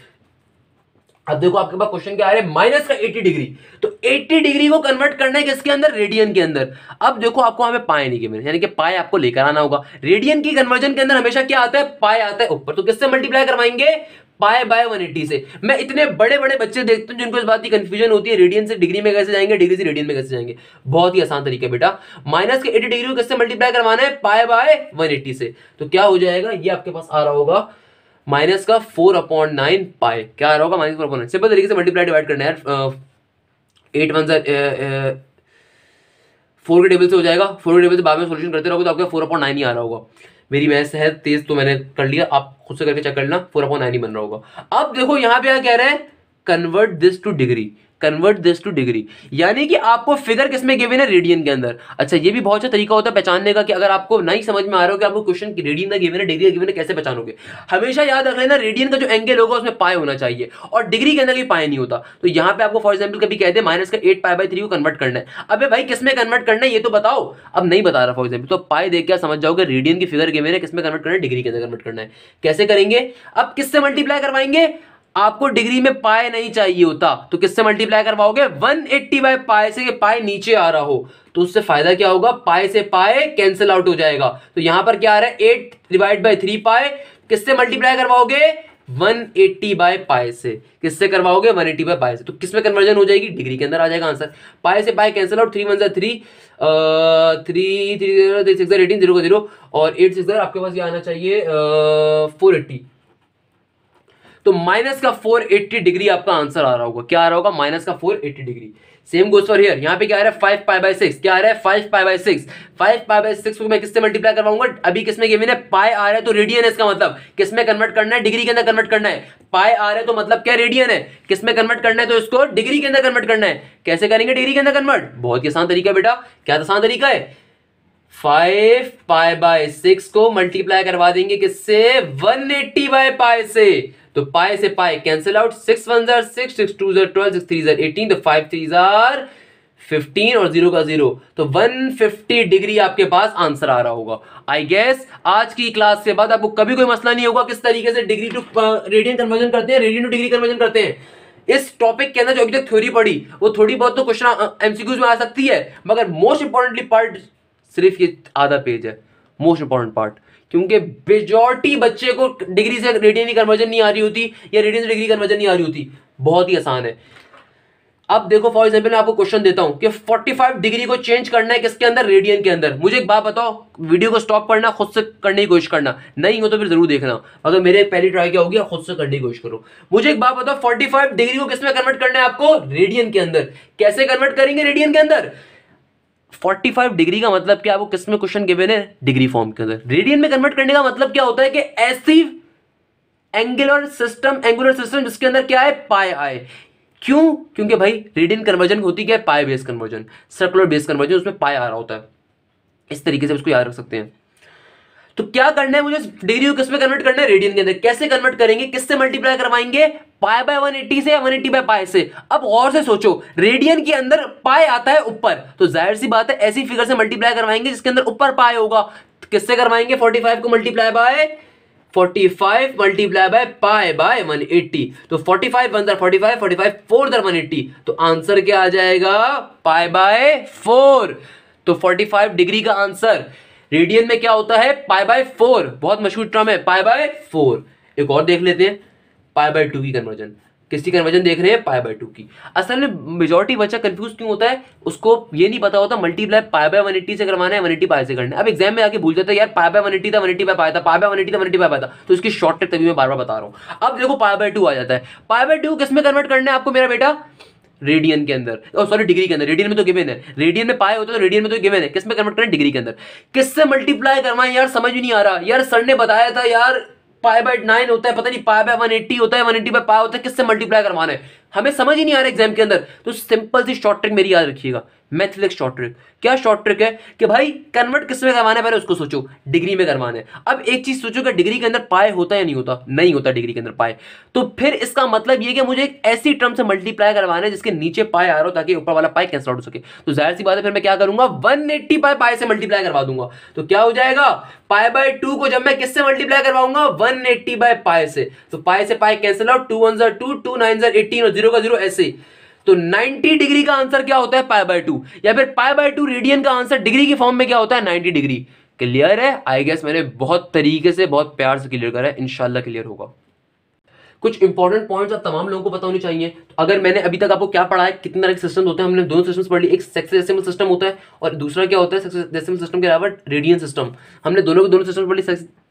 अब देखो आपके पास क्वेश्चन क्या आ रहा है, माइनस का 80 डिग्री, तो 80 डिग्री को कन्वर्ट करना है किसके अंदर, रेडियन के अंदर। अब देखो आपको हमें पाई नहीं गिवन, यानी कि पाई आपको लेकर आना होगा। रेडियन की कन्वर्जन के अंदर हमेशा क्या आता है, पाई आता है ऊपर, तो किससे मल्टीप्लाई करवाएंगे, पाई बाय 180 से। मैं इतने बड़े बड़े बच्चे देखते हैं जिनको इस बात की कंफ्यूजन होती है, रेडियन से डिग्री में कैसे जाएंगे, डिग्री से रेडियन में कैसे जाएंगे। बहुत ही आसान तरीका बेटा, माइनस के 80 डिग्री को किससे मल्टीप्लाई करवाना है, पाई बाय 180 से। तो क्या हो जाएगा, ये आपके पास आ रहा होगा माइनस का 4/9 पाई। क्या आ रहा होगा, माइनस 4/9। सिंपल तरीके से मल्टीप्लाई डिवाइड करना है, 8 1 4 के टेबल से हो जाएगा, 4 के टेबल से बाद में सोल्यूशन करते रहोगे तो आपका 4/9 ही आ रहा होगा। मेरी मैथ्स है तेज, तो मैंने कर लिया, आप खुद से करके चेक कर लेना, 4/9 ही बन रहा होगा। अब देखो यहाँ पे क्या कह रहे हैं, convert this two degree, convert this two degree, यानी कि आपको फिगर किसमें गिवन है, रेडियन के अंदर। अच्छा ये भी बहुत अच्छा तरीका होता है पहचानने का, कि अगर आपको नहीं समझ में आ रहा हो कि आपको क्वेश्चन रेडियन का गिवन है, डिग्री का गिवन है, कैसे पहचानोगे। हमेशा याद रख लेना, रेडियन का जो एंगल होगा उसमें पाई होना चाहिए, और डिग्री के अंदर भी पाई नहीं होता। तो यहाँ पे आपको फॉर एग्जाम्पल कभी कहते हैं माइनस का 8 पाई/3 को कन्वर्ट करना है। अबे भाई किसमें कन्वर्ट करना है ये तो बताओ, अब नहीं बता रहा फॉर एग्जाम्पल, तो पाई देख क्या समझ जाओगे, रेडियन की फिगर गिवन है, किसमें कन्वर्ट करना है, डिग्री के अंदर कन्वर्ट करना है। कैसे करेंगे, अब किससे मल्टीप्लाई करवाएंगे, आपको डिग्री में पाई नहीं चाहिए होता, तो किससे मल्टीप्लाई करवाओगे, 180 बाय पाई से, पाई नीचे आ रहा हो, तो उससे फायदा क्या होगा, पाई से पाई कैंसिल आउट हो जाएगा। तो यहां पर क्या आ रहा है, 8 डिवाइड बाय 3 पाई, किससे मल्टीप्लाई करवाओगे, 180 बाय पाई से। किससे करवाओगे, 180 बाय पाई से। तो किसमें कन्वर्जन हो जाएगी, डिग्री के अंदर आ जाएगा आंसर। पाई से पाई कैंसिल आउट, 3 1 3 3 3 6 18 0 0, और 8 6 आपके पास ये आना चाहिए 480। तो माइनस का 480 डिग्री आपका आंसर आ रहा होगा। क्या आ रहा होगा, माइनस का 480 degree. Same goes for here, यहां पे क्या आ रहा है, 5 पाई/6। क्या आ रहा है, 5 पाई/6। 5 पाई/6 को मैं किससे मल्टीप्लाई करवाऊंगा, अभी किसमें गिवन है, पाई आ रहा है, तो रेडियन है, इसका मतलब किसमें कन्वर्ट करना है, डिग्री के अंदर कन्वर्ट करना है। पाई आर है तो मतलब क्या, रेडियन है। किस में कन्वर्ट करना है, तो इसको डिग्री के अंदर कन्वर्ट करना है। कैसे करेंगे डिग्री के अंदर कन्वर्ट, बहुत ही आसान तरीका है बेटा। क्या आसान तरीका है, 5 पाई बाय 6 को मल्टीप्लाई करवा देंगे किससे, 180 बाय पाई से। तो पाई से pi cancel out, 6 1 jar 6, 6 2 jar 12, 6 3 jar 18, तो 5 3 जार 15 और 0 का 0, तो 150 डिग्री आपके पास आंसर आ रहा होगा। आई गेस आज की क्लास के बाद आपको कभी कोई मसला नहीं होगा किस तरीके से डिग्री टू रेडियन कन्वर्जन करते हैं, रेडियन टू डिग्री कन्वर्जन करते हैं। इस टॉपिक के अंदर जो अभी तक थ्योरी पढ़ी वो थोड़ी बहुत तो क्वेश्चन एमसीक्यूज में आ सकती है, मगर मोस्ट इंपॉर्टेंटली पार्ट सिर्फ ये आधा पेज है, मोस्ट इंपॉर्टेंट पार्ट, क्योंकि मेजॉरिटी बच्चे को डिग्री से रेडियन की कन्वर्जन नहीं आ रही होती या रेडियन से डिग्री कन्वर्जन नहीं आ रही होती। बहुत ही आसान है। अब देखो फॉर एग्जांपल मैं आपको क्वेश्चन देता हूं कि 45 डिग्री को चेंज करना है किसके अंदर, रेडियन के अंदर। मुझे एक बात बताओ, वीडियो को स्टॉप करना, खुद से करने की कोशिश करना, नहीं हो तो फिर जरूर देखना। अगर मेरे पहली ट्राई क्या होगी, खुद से करने की कोशिश करो। मुझे एक बात बताओ, 45 डिग्री को किसमें कन्वर्ट करना है आपको, रेडियन के अंदर। कैसे कन्वर्ट करेंगे रेडियन के अंदर, 45 डिग्री का मतलब क्या, आपको किसमें क्वेश्चन गिवन है, डिग्री फॉर्म के अंदर। रेडियन में कन्वर्ट करने का मतलब क्या होता है कि ऐसी एंगुलर सिस्टम जिसके अंदर क्या है, पाई आए। क्यों, क्योंकि भाई रेडियन कन्वर्जन होती क्या है, pi base conversion, circular base conversion, उसमें पाई आ रहा होता है। इस तरीके से उसको याद रख सकते हैं। तो क्या करना है मुझे, डिग्री को किसमें कन्वर्ट करना है, रेडियन के अंदर। कैसे कन्वर्ट करेंगे, किससे मल्टीप्लाई करवाएंगे, पाई बाय 180 से या 180 बाय पाई से। अब और से सोचो, रेडियन के अंदर पाई आता है ऊपर, तो जाहिर सी बात है ऐसी फिगर से मल्टीप्लाई करवाएंगे जिसके अंदर ऊपर पाई होगा। किससे करवाएंगे, 45 को multiply by 45 multiply by pi by 180, तो 45 1 45, 45 4 180, तो आंसर क्या आ जाएगा, पाई बाय 4। तो 45 डिग्री का आंसर रेडियन में क्या होता है, पाई बाय 4। बहुत मशहूर टर्म है पाई बाय 4। एक और देख लेते हैं, पाई बाय 2 की कन्वर्जन। किसकी कन्वर्जन देख रहे हैं, पाई बाय 2 की। असल में मेजॉरिटी बच्चा कंफ्यूज क्यों होता है, उसको ये नहीं पता होता मल्टीप्लाई पाई बाय 180 से करवाना है, 180 पाई से करना है। अब एग्जाम में आके भूल जाता है यार, पाई बाय 180 था, 180 बाय पाई था, पाई बाय 180 था, 180 बाय पाई था, तो इसकी शॉर्ट ट्रिक तभी मैं बार बार बता रहा हूं। अब देखो पाई बाय 2 आ जाता है। पाई बाय 2 किसमें कन्वर्ट करना है आपको मेरा बेटा, रेडियन के अंदर, सॉरी डिग्री के अंदर। रेडियन में तो गिवन है, रेडियन में पाई होता है तो रेडियन में तो गिवन है। किसमें कन्वर्ट करना है, डिग्री के अंदर। किससे मल्टीप्लाई करवाएं यार, समझ भी नहीं आ रहा यार। सर ने बताया था यार पाई बाय 9 होता है, पता नहीं पाई बाय 180 होता है, 180 बाय पाई होता है, किससे मल्टीप्लाई करवाना है, हमें समझ ही नहीं आ रहा एग्जाम के अंदर। तो सिंपल सी शॉर्ट ट्रिक मेरी याद रखिएगा, मैथमेटिक्स शॉर्ट ट्रिक। क्या शॉर्ट ट्रिक है कि भाई कन्वर्ट किस में करवाना है, पहले उसको सोचो, डिग्री में करवाना है। अब एक चीज सोचो कि डिग्री के अंदर पाई होता है या नहीं होता, नहीं होता डिग्री के अंदर पाई। तो फिर इसका मतलब ये कि मुझे एक ऐसी टर्म से मल्टीप्लाई करवाना है जिसके नीचे पाई आ रहा हो, ताकि ऊपर वाला पाई कैंसिल आउट हो सके। तो जाहिर सी बात है फिर मैं क्या करूंगा, 180 बाय पाई से मल्टीप्लाई करवा दूंगा। तो क्या हो जाएगा, पाई बाय 2 को जब मैं किससे मल्टीप्लाई करवाऊंगा, 180 बाय पाई से। तो पाई से पाई कैंसिल आउट, 2 1 2, 2 9 18 और 0 का 0 ऐसे। तो 90 डिग्री का आंसर क्या होता है, पाई बाय 2। या फिर पाई बाय 2 रेडियन का आंसर डिग्री की फॉर्म में क्या होता है, 90 डिग्री। क्लियर है, आई गेस मैंने बहुत तरीके से बहुत प्यार से क्लियर करा है, इंशाल्लाह क्लियर होगा। कुछ इंपॉर्टेंट पॉइंट्स आप तमाम लोगों को पता होने चाहिए। तो अगर मैंने अभी तक आपको क्या पढ़ा है, कितने तरह के सिस्टम होते हैं, हमने दोनों सिस्टम्स पढ़ ली। एक सेक्सडेसिमल सिस्टम होता है और दूसरा क्या होता है, सेक्सडेसिमल सिस्टम के अलावा रेडियन सिस्टम। हमने दोनों के दोनों सिस्टम पढ़ ली।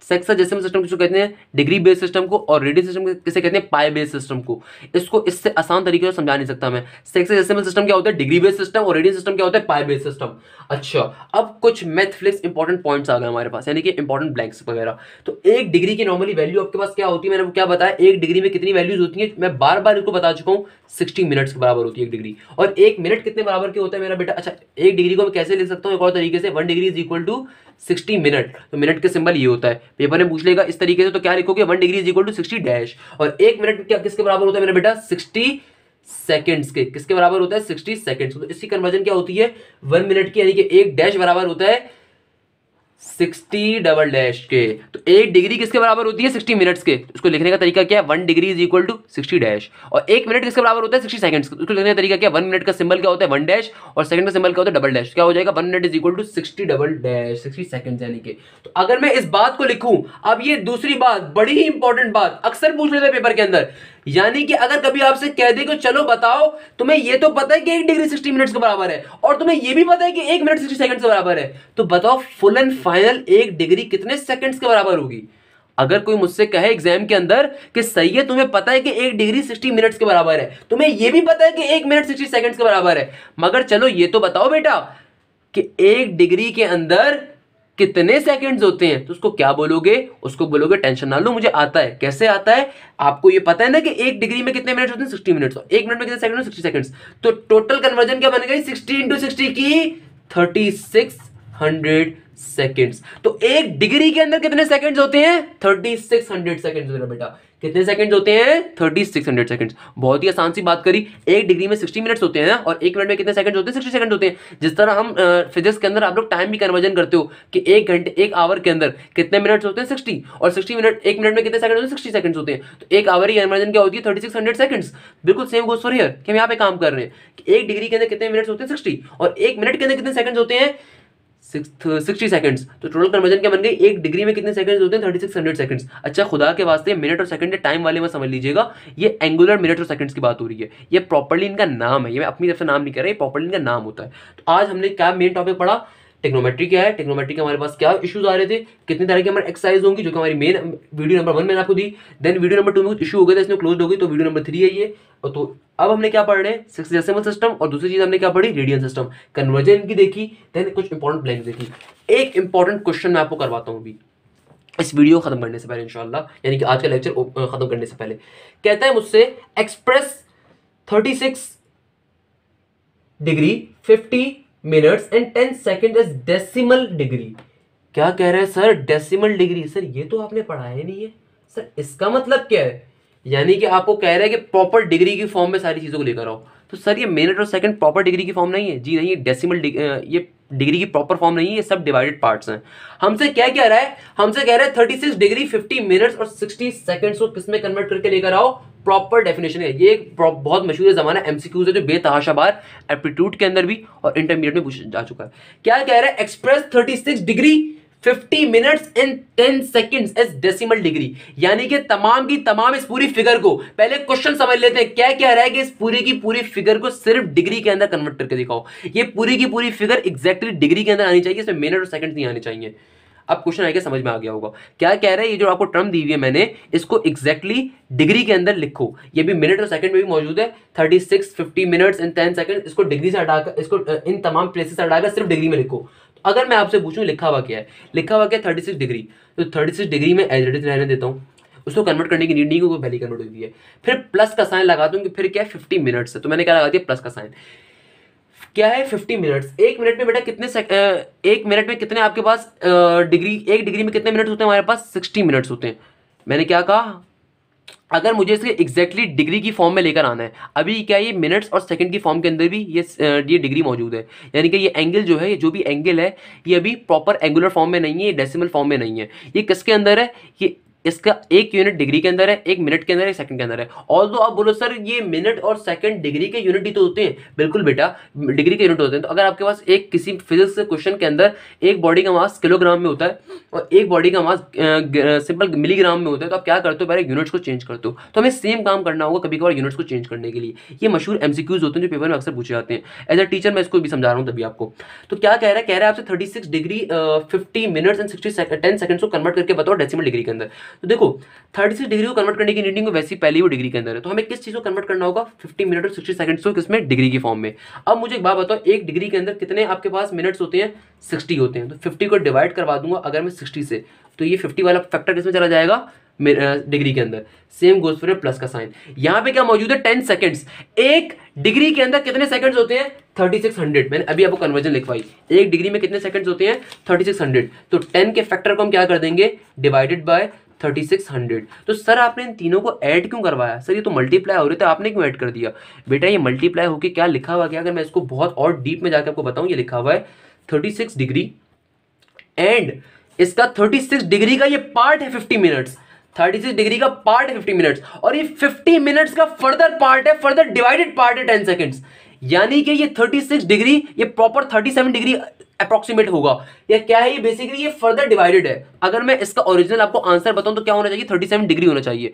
सेक्सडेसिमल सिस्टम किसको कहते हैं, डिग्री बेस्ड सिस्टम को, और रेडियन सिस्टम किसे कहते हैं, पाई बेस्ड सिस्टम को। इसको इससे आसान तरीके से समझा नहीं सकता मैं। सेक्सडेसिमल सिस्टम क्या होता है, डिग्री बेस्ड सिस्टम, और रेडियन सिस्टम क्या होता है, पाई बेस्ड सिस्टम। अच्छा, अब कुछ मैथफ्लिक्स इंपॉर्टेंट पॉइंट्स आ गए हमारे पास, यानी कि इंपॉर्टेंट ब्लैंक्स वगैरह। तो एक डिग्री की नॉर्मली वैल्यू आपके पास क्या होती है, मैंने क्या बताया, एक डिग्री में कितनी वैल्यूज होती है, मैं बार बार इसको बता चुका हूं, 60 मिनट्स के बराबर होती है एक डिग्री। और एक मिनट कितने बराबर के होता है मेरा बेटा, अच्छा एक डिग्री को मैं कैसे लिख सकता हूं, एक और तरीके से, 1 degree is equal to 60 minute. तो मिनट के सिंबल ये होता है, पेपर में पूछ लेगा इस तरीके से, तो क्या लिखोगे, 1 degree is equal to 60 dash. और एक मिनट क्या किसके बराबर होता है मेरा बेटा, 60 सेकंड्स के। किसके बराबर होता है, 60 सेकंड्स। तो इसकी कन्वर्जन क्या होती है, 1 मिनट की, यानी कि एक डैश बराबर होता है 60 डबल डैश के। तो एक डिग्री किसके बराबर होती है, 60 मिनट्स के। उसको लिखने का तरीका क्या है, 1 degree is equal to 60 dash. और एक मिनट किसके बराबर होता है, 60 सेकंड्स। उसको लिखने का तरीका क्या है, 1 मिनट का सिंबल क्या होता है, 1 डैश, और सेकंड का सिंबल क्या होता है, डबल डैश। क्या हो जाएगा, 1 minute is equal to 60 double dash, 60 seconds यानी कि। तो अगर मैं इस बात को लिखूं, अब ये दूसरी बात, बड़ी ही इंपॉर्टेंट बात, अक्सर पूछ लेते हैं पेपर के अंदर, यानी कि अगर कभी आपसे कह दे कि चलो बताओ, तुम्हें ये तो पता है कि 1 डिग्री 60 मिनट्स के बराबर है, और तुम्हें ये भी पता है कि 1 मिनट 60 सेकंड्स के बराबर है, तो बताओ फुल एंड फाइनल 1 डिग्री कितने सेकंड्स के बराबर होगी। अगर कोई मुझसे कहे एग्जाम के अंदर कि सही है, तुम्हें पता है कि 1 डिग्री 60 मिनट्स के बराबर है, तुम्हें यह भी पता है कि 1 मिनट 60 सेकंड्स के बराबर है, मगर चलो ये तो बताओ बेटा कि 1 डिग्री के अंदर कितने सेकंड्स होते हैं, तो उसको क्या बोलोगे, उसको बोलोगे टेंशन ना लो मुझे आता है। कैसे आता है, आपको ये पता है ना कि 1 डिग्री में कितने मिनट्स होते हैं, 60 मिनट्स, और 1 मिनट में कितने सेकंड, 60 सेकंड्स। तो टोटल कन्वर्जन क्या बन गई, 60 इंटू 60 की 3600 सेकंड्स। तो 1 डिग्री के अंदर कितने सेकंड्स होते हैं, 3600 सेकंड्स मेरा बेटा। कितने सेकंड्स होते हैं, 3600 सेकंड्स। बहुत ही आसान सी बात करी। 1 डिग्री में 60 मिनट्स होते हैं ना, और 1 मिनट में कितने सेकंड्स होते हैं, 60 सेकंड होते हैं। जिस तरह हम फिजिक्स के अंदर आप लोग टाइम भी कन्वर्जन करते हो कि 1 घंटे 1 आवर के अंदर कितने मिनट्स होते हैं, 60, और 60 मिनट 1 मिनट में कितने सेकंड होते हैं, 60 सेकंड्स होते हैं। तो 1 आवर की कन्वर्जन क्या होती है, 3600 सेकंड्स। बिल्कुल सेम गोस फॉर हियर कि हम यहाँ पे काम कर रहे हैं कि 1 डिग्री के अंदर कितने मिनट्स होते हैं, 60, और 1 मिनट के अंदर कितने सेकंड्स होते हैं, 60 सेकंड्स। तो टोटल कन्वर्जन क्या बन गई, 1 डिग्री में कितने सेकंड्स होते हैं, 3600 सेकंड्स। अच्छा खुदा के वास्ते मिनट और सेकंड टाइम वाले में समझ लीजिएगा, ये एंगुलर मिनट और सेकंड्स की बात हो रही है। ये प्रॉपर्ली इनका नाम है, ये मैं अपनी तरफ से नाम नहीं कर रहा, ये प्रॉपर्ली इनका नाम होता है। तो आज हमने क्या मेन टॉपिक पढ़ा, टेक्नोमेट्री क्या है, टेक्नोमेट्री के हमारे पास क्या इश्यूज आ रहे थे, कितनी तरह की हमारी एक्सरसाइज होंगी, जो कि हमारी मेन वीडियो नंबर 1 मैंने आपको दी। देन वीडियो नंबर 2 में कुछ इशू हो गया था, इसमें क्लोज हो गई, तो वीडियो नंबर 3 है ये। और तो अब हमने क्या पढ़ रहे हैं, 6 डेसिमल सिस्टम, और दूसरी चीज हमने क्या पढ़ी, रेडियन सिस्टम, कन्वर्जन की देखी, देन कुछ इंपॉर्टेंट प्लान देखी। एक इंपॉर्टेंट क्वेश्चन मैं आपको करवाता हूं अभी इस वीडियो खत्म करने से पहले इंशाल्लाह, यानी कि आज का लेक्चर खत्म करने से पहले। कहता है मुझसे express 36 degree 50 minutes and 10 second as decimal degree. क्या कह रहे हैं सर, डेसिमल डिग्री। सर ये तो आपने पढ़ा ही नहीं है सर, इसका मतलब क्या है, यानी कि आपको कह रहे हैं कि प्रॉपर डिग्री की फॉर्म में सारी चीजों को लेकर आओ। तो सर ये मिनट और सेकंड प्रॉपर डिग्री की फॉर्म नहीं है, जी नहीं, ये डेसिमल ये डिग्री की प्रॉपर फॉर्म नहीं है, ये सब डिवाइडेड पार्ट्स हैं। हमसे क्या कह रहा है, हमसे कह रहा है 36 डिग्री 50 मिनट्स और 60 सेकंड्स को किसमें कन्वर्ट करके लेकर आओ, प्रॉपर डेफिनेशन है। ये एक बहुत मशहूर जमाना एमसीक्यूज है जो बेतहाशा बार एप्टीट्यूड के अंदर भी और इंटरमीडिएट में पूछा जा चुका है। क्या कह रहा है, express 36 degree 50 minutes and 10 seconds as decimal degree. यानी कि तमाम की तमाम इस पूरी फिगर को, पहले क्वेश्चन समझ लेते हैं क्या कह रहा है कि इस पूरी की पूरी फिगर को सिर्फ डिग्री के अंदर कन्वर्ट करके दिखाओ। ये पूरी की पूरी फिगर एग्जैक्टली डिग्री के अंदर आनी चाहिए, इसमें मिनट और सेकंड नहीं आने चाहिए। अब क्वेश्चन आएगा, समझ में आ गया होगा क्या कह रहा है। ये जो आपको टर्म दी हुई है मैंने, इसको एग्जैक्टली डिग्री के अंदर लिखो। ये भी मिनट और सेकंड में भी मौजूद है, 36 50 मिनट्स एंड 10 सेकंड। इसको डिग्री से हटाकर, इसको इन तमाम प्लेसेस से हटाकर सिर्फ डिग्री में लिखो। अगर मैं आपसे पूछूं लिखा हुआ क्या है, लिखा हुआ क्या 36 डिग्री, तो 36 डिग्री में एज इट इज रहने देता हूं, उसको कन्वर्ट करने की नीड नहीं, क्योंकि पहले कन्वर्ट हुई है। फिर प्लस का साइन लगा दूं कि फिर क्या है 50 मिनट्स है, तो मैंने क्या लगा दिया, प्लस का साइन। क्या है 50 मिनट्स, 1 मिनट में बेटा कितने 1 मिनट में कितने आपके पास डिग्री, 1 डिग्री में कितने मिनट्स होते हैं हमारे पास, 60 मिनट्स होते हैं। मैंने क्या कहा, अगर मुझे इसके एग्जैक्टली डिग्री की फॉर्म में लेकर आना है, अभी क्या ये मिनट्स और सेकंड की फॉर्म के अंदर भी ये डिग्री मौजूद है, यानी कि ये एंगल जो है, ये जो भी एंगल है, ये अभी प्रॉपर एंगुलर फॉर्म में नहीं है, ये डेसिमल फॉर्म में नहीं है। ये किसके अंदर है, ये इसका 1 यूनिट डिग्री के अंदर है, 1 मिनट के अंदर है, 1 सेकंड के अंदर है। और तो आप बोलो सर ये मिनट और सेकंड डिग्री के यूनिट ही तो होते हैं, बिल्कुल बेटा डिग्री के यूनिट होते हैं। तो अगर आपके पास एक किसी फिजिक्स के क्वेश्चन के अंदर एक बॉडी का मास किलोग्राम में होता है और एक बॉडी का मास सिंपल मिलीग्राम में होता है, तो आप क्या करते हो, पहले यूनिट्स को चेंज करते हो। तो हमें सेम काम करना होगा कभी कभार यूनिट्स को चेंज करने के लिए। ये मशहूर एमसीक्यूज होते हैं जो पेपर में अक्सर पूछे जाते हैं। एज अ टीचर मैं इसको भी समझा रहा हूँ तभी आपको। तो क्या कह रहा है आपसे 36 डिग्री 50 मिनट्स एंड 10 सेकंड्स को कन्वर्ट करके बताओ डेसिमल डिग्री के अंदर। तो देखो 36 डिग्री को कन्वर्ट करने की नीडिंग वैसे ही पहले वो डिग्री के अंदर है, तो हमें किस चीज को कन्वर्ट करना होगा, 50 मिनट और 60 सेकंड्स को किसमें, डिग्री की फॉर्म में। अब मुझे एक बात बताओ, 1 डिग्री के अंदर कितने आपके पास मिनट्स होते हैं, 60 होते हैं। तो 50 को डिवाइड करवा दूंगा अगर मैं 60 से, तो ये 50 वाला फैक्टर किसमें चला जाएगा, डिग्री के अंदर। सेम गोज फॉर प्लस का साइन। यहां पे क्या मौजूद है, 10 सेकंड्स। 1 डिग्री के अंदर कितने सेकंड्स होते हैं, 3600। मैंने अभी आपको कन्वर्जन लिखवाई, 1 डिग्री में कितने सेकंड्स होते हैं, 3600। तो 10 के फैक्टर को हम क्या कर देंगे, डिवाइडेड बाय 3600। तो सर आपने इन तीनों को ऐड क्यों करवाया, सर ये तो मल्टीप्लाई हो रहे थे, आपने क्यों ऐड कर दिया। बेटा ये मल्टीप्लाई होके क्या लिखा हुआ क्या, अगर मैं इसको बहुत और डीप में जाकर आपको बताऊं, ये लिखा हुआ है 36 डिग्री एंड इसका 36 डिग्री का ये पार्ट है 50 मिनट्स। 36 डिग्री का पार्ट है 50 मिनट्स, और ये 50 मिनट्स का फर्दर पार्ट है, फर्दर डिवाइडेड पार्ट है 10 सेकंड्स। यानी कि ये 36 डिग्री ये प्रॉपर 37 डिग्री अप्रोक्सीमेट होगा, या क्या है ये बेसिकली ये फर्दर डिवाइडेड है। अगर मैं इसका ओरिजिनल आपको आंसर बताऊं तो क्या होना चाहिए, 37 डिग्री होना चाहिए।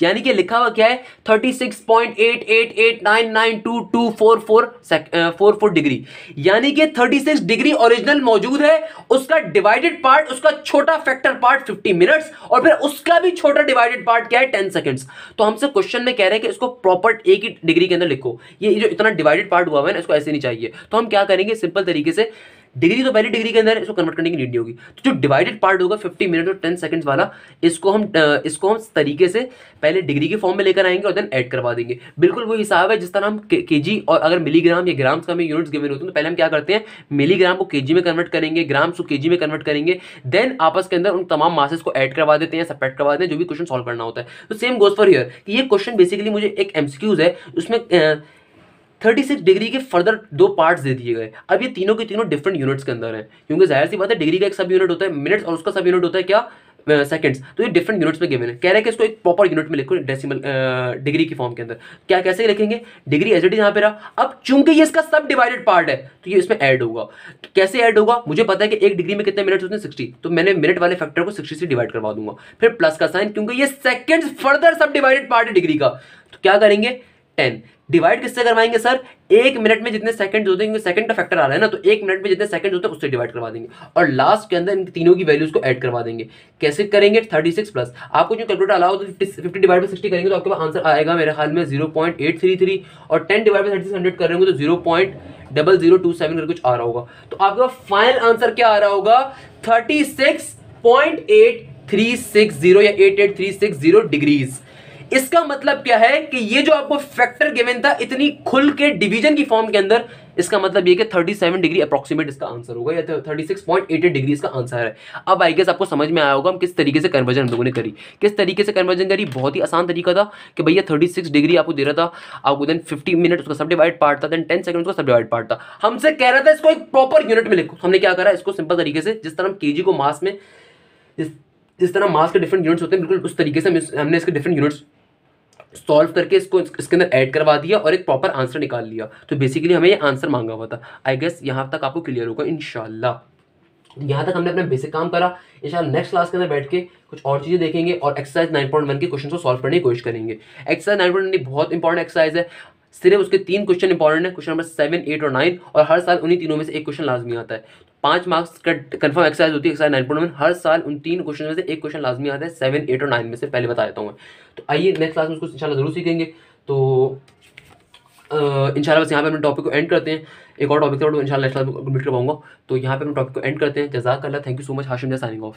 यानी कि लिखा हुआ क्या है, 36.8889922444 डिग्री। यानी कि 36 डिग्री ओरिजिनल मौजूद है, उसका डिवाइडेड पार्ट, उसका छोटा फैक्टर पार्ट 50 मिनट्स, और फिर उसका भी छोटा डिवाइडेड पार्ट क्या है, 10 सेकंड्स। तो हमसे क्वेश्चन में कह रहे हैं कि इसको प्रॉपर एक ही डिग्री के अंदर लिखो। ये जो इतना डिवाइडेड पार्ट हुआ है ना, इसको ऐसे नहीं चाहिए। तो हम क्या करेंगे, सिंपल तरीके से डिग्री तो पहली डिग्री के अंदर है, इसको कन्वर्ट करने की नीड नहीं होगी। तो जो डिवाइडेड पार्ट होगा 50 मिनट और 10 सेकंड्स वाला, इसको हम इस तरीके से पहले डिग्री के फॉर्म में लेकर आएंगे और देन ऐड करवा देंगे। बिल्कुल वो हिसाब है जिस तरह हम केजी और अगर मिलीग्राम या ग्राम्स का हमें यूनिट्स गिवन होते हैं तो पहले हम क्या करते हैं, मिलीग्राम को केजी में कन्वर्ट करेंगे, ग्राम्स को केजी में कन्वर्ट करेंगे, देन आपस के अंदर उन तमाम मासेस को ऐड करवा देते हैं, सेपरेट करवा देते हैं, जो भी क्वेश्चन सॉल्व करना होता है। तो सेम गोज फॉर हियर कि ये क्वेश्चन बेसिकली मुझे एक एमसीक्यूज है, उसमें 36 डिग्री के फर्दर दो पार्ट्स दे दिए गए। अब ये तीनों के तीनों डिफरेंट यूनिट्स के अंदर हैं, क्योंकि जाहिर सी बात है डिग्री का एक सब यूनिट होता है मिनट्स और उसका सब यूनिट होता है क्या, सेकंड्स। तो ये डिफरेंट यूनिट्स में गिवन है। कह रहे हैं कि इसको एक प्रॉपर यूनिट में लिखो डेसिमल डिग्री की फॉर्म के अंदर। क्या कैसे लिखेंगे, डिग्री एज इट इज यहाँ पे रहा। अब चूंकि ये इसका सब डिवाइडेड पार्ट है तो ये इसमें ऐड होगा। कैसे ऐड होगा, मुझे पता है कि एक डिग्री में कितने मिनट्स होते हैं 60, तो मैंने मिनट वाले फैक्टर को 60 से डिवाइड करवा दूंगा, फिर प्लस का साइन, क्योंकि ये सेकंड्स फर्दर सब डिवाइडेड पार्ट है डिग्री का। तो क्या करेंगे, 10 डिवाइड किससे करवाएंगे सर, एक मिनट में जितने सेकंड होते हैं, क्योंकि सेकंड का फैक्टर आ रहा है ना, तो एक मिनट में जितने सेकंड होते हैं उससे डिवाइड करवा देंगे और लास्ट के अंदर इन तीनों की वैल्यूज को ऐड करवा देंगे। कैसे करेंगे, 36 प्लस आपको जो कैलकुलेटर अलाउ तो 50 डिवाइड बाय 60 करेंगे तो आपके पास आंसर आएगा मेरे ख्याल में 0.833 और 10 डिवाइड बाय 3600 कर रहे होंगे तो 0.0027 करके कुछ आ रहा होगा। तो आपके पास फाइनल आंसर क्या आ रहा होगा, 36.8360 या 88360 डिग्रीज। इसका मतलब क्या है कि ये जो आपको फैक्टर गिवन था इतनी खुल के डिवीजन की फॉर्म के अंदर, इसका मतलब ये कि 37 डिग्री अप्रोक्सीमेट इसका आंसर होगा या 36.88 डिग्री इसका आंसर है। अब आई गेस आपको समझ में आया होगा हम किस तरीके से कन्वर्जन हम लोगों ने करी, किस तरीके से कन्वर्जन करी। बहुत ही आसान तरीका था कि भैया 36 डिग्री आपको दे रहा था, आपको देन 50 मिनट उसका सब डिवाइड पार्ट था, देन 10 सेकंड उसका सब डिवाइड पार्ट था। हमसे कह रहा था इसको एक प्रॉपर यूनिट में लिखो। हमने क्या करा, इसको सिंपल तरीके से जिस तरह हम केजी को मास में जिस तरह मास के डिफरेंट यूनिट्स होते हैं बिल्कुल उस तरीके से हमने इसके डिफरेंट यूनिट्स सॉल्व करके इसको इसके अंदर ऐड करवा दिया और एक प्रॉपर आंसर निकाल लिया। तो बेसिकली हमें ये आंसर मांगा हुआ था। आई गेस यहाँ तक आपको क्लियर होगा इंशाल्लाह। यहाँ तक हमने अपना बेसिक काम करा। इंशाल्लाह नेक्स्ट क्लास के अंदर बैठ के कुछ और चीज़ें देखेंगे और एक्सरसाइज 9.1 के क्वेश्चन को सॉल्व करने की कोशिश करेंगे। एक्सरसाइज 9.1 बहुत इंपॉर्टेंट एक्सरसाइज है, सिर्फ उसके 3 क्वेश्चन इंपॉर्टेंट है, क्वेश्चन नंबर 7, 8 और 9, और हर साल उन्हीं तीनों में से एक क्वेश्चन लाजमी आता है। 5 मार्क्स का कंफर्म एक्सरसाइज होती है एक्सरसाइज 9.1, हर साल उन 3 क्वेश्चन में से एक क्वेश्चन लाजमी आता है 7, 8 और 9 में से, पहले बता देता हूँ मैं। तो आइए नेक्स्ट क्लास में उसको इंशाल्लाह जरूर सीखेंगे। तो इंशाल्लाह बस यहाँ पे अपने टॉपिक को एंड करते हैं। एक और टॉपिक था इंशाल्लाह नेक्स्ट क्लास में कंप्लीट कर पाऊंगा। तो यहाँ पे अपने टॉपिक को एंड करते हैं। जज़ाकल्लाह, thank you so much. Hashim signing of.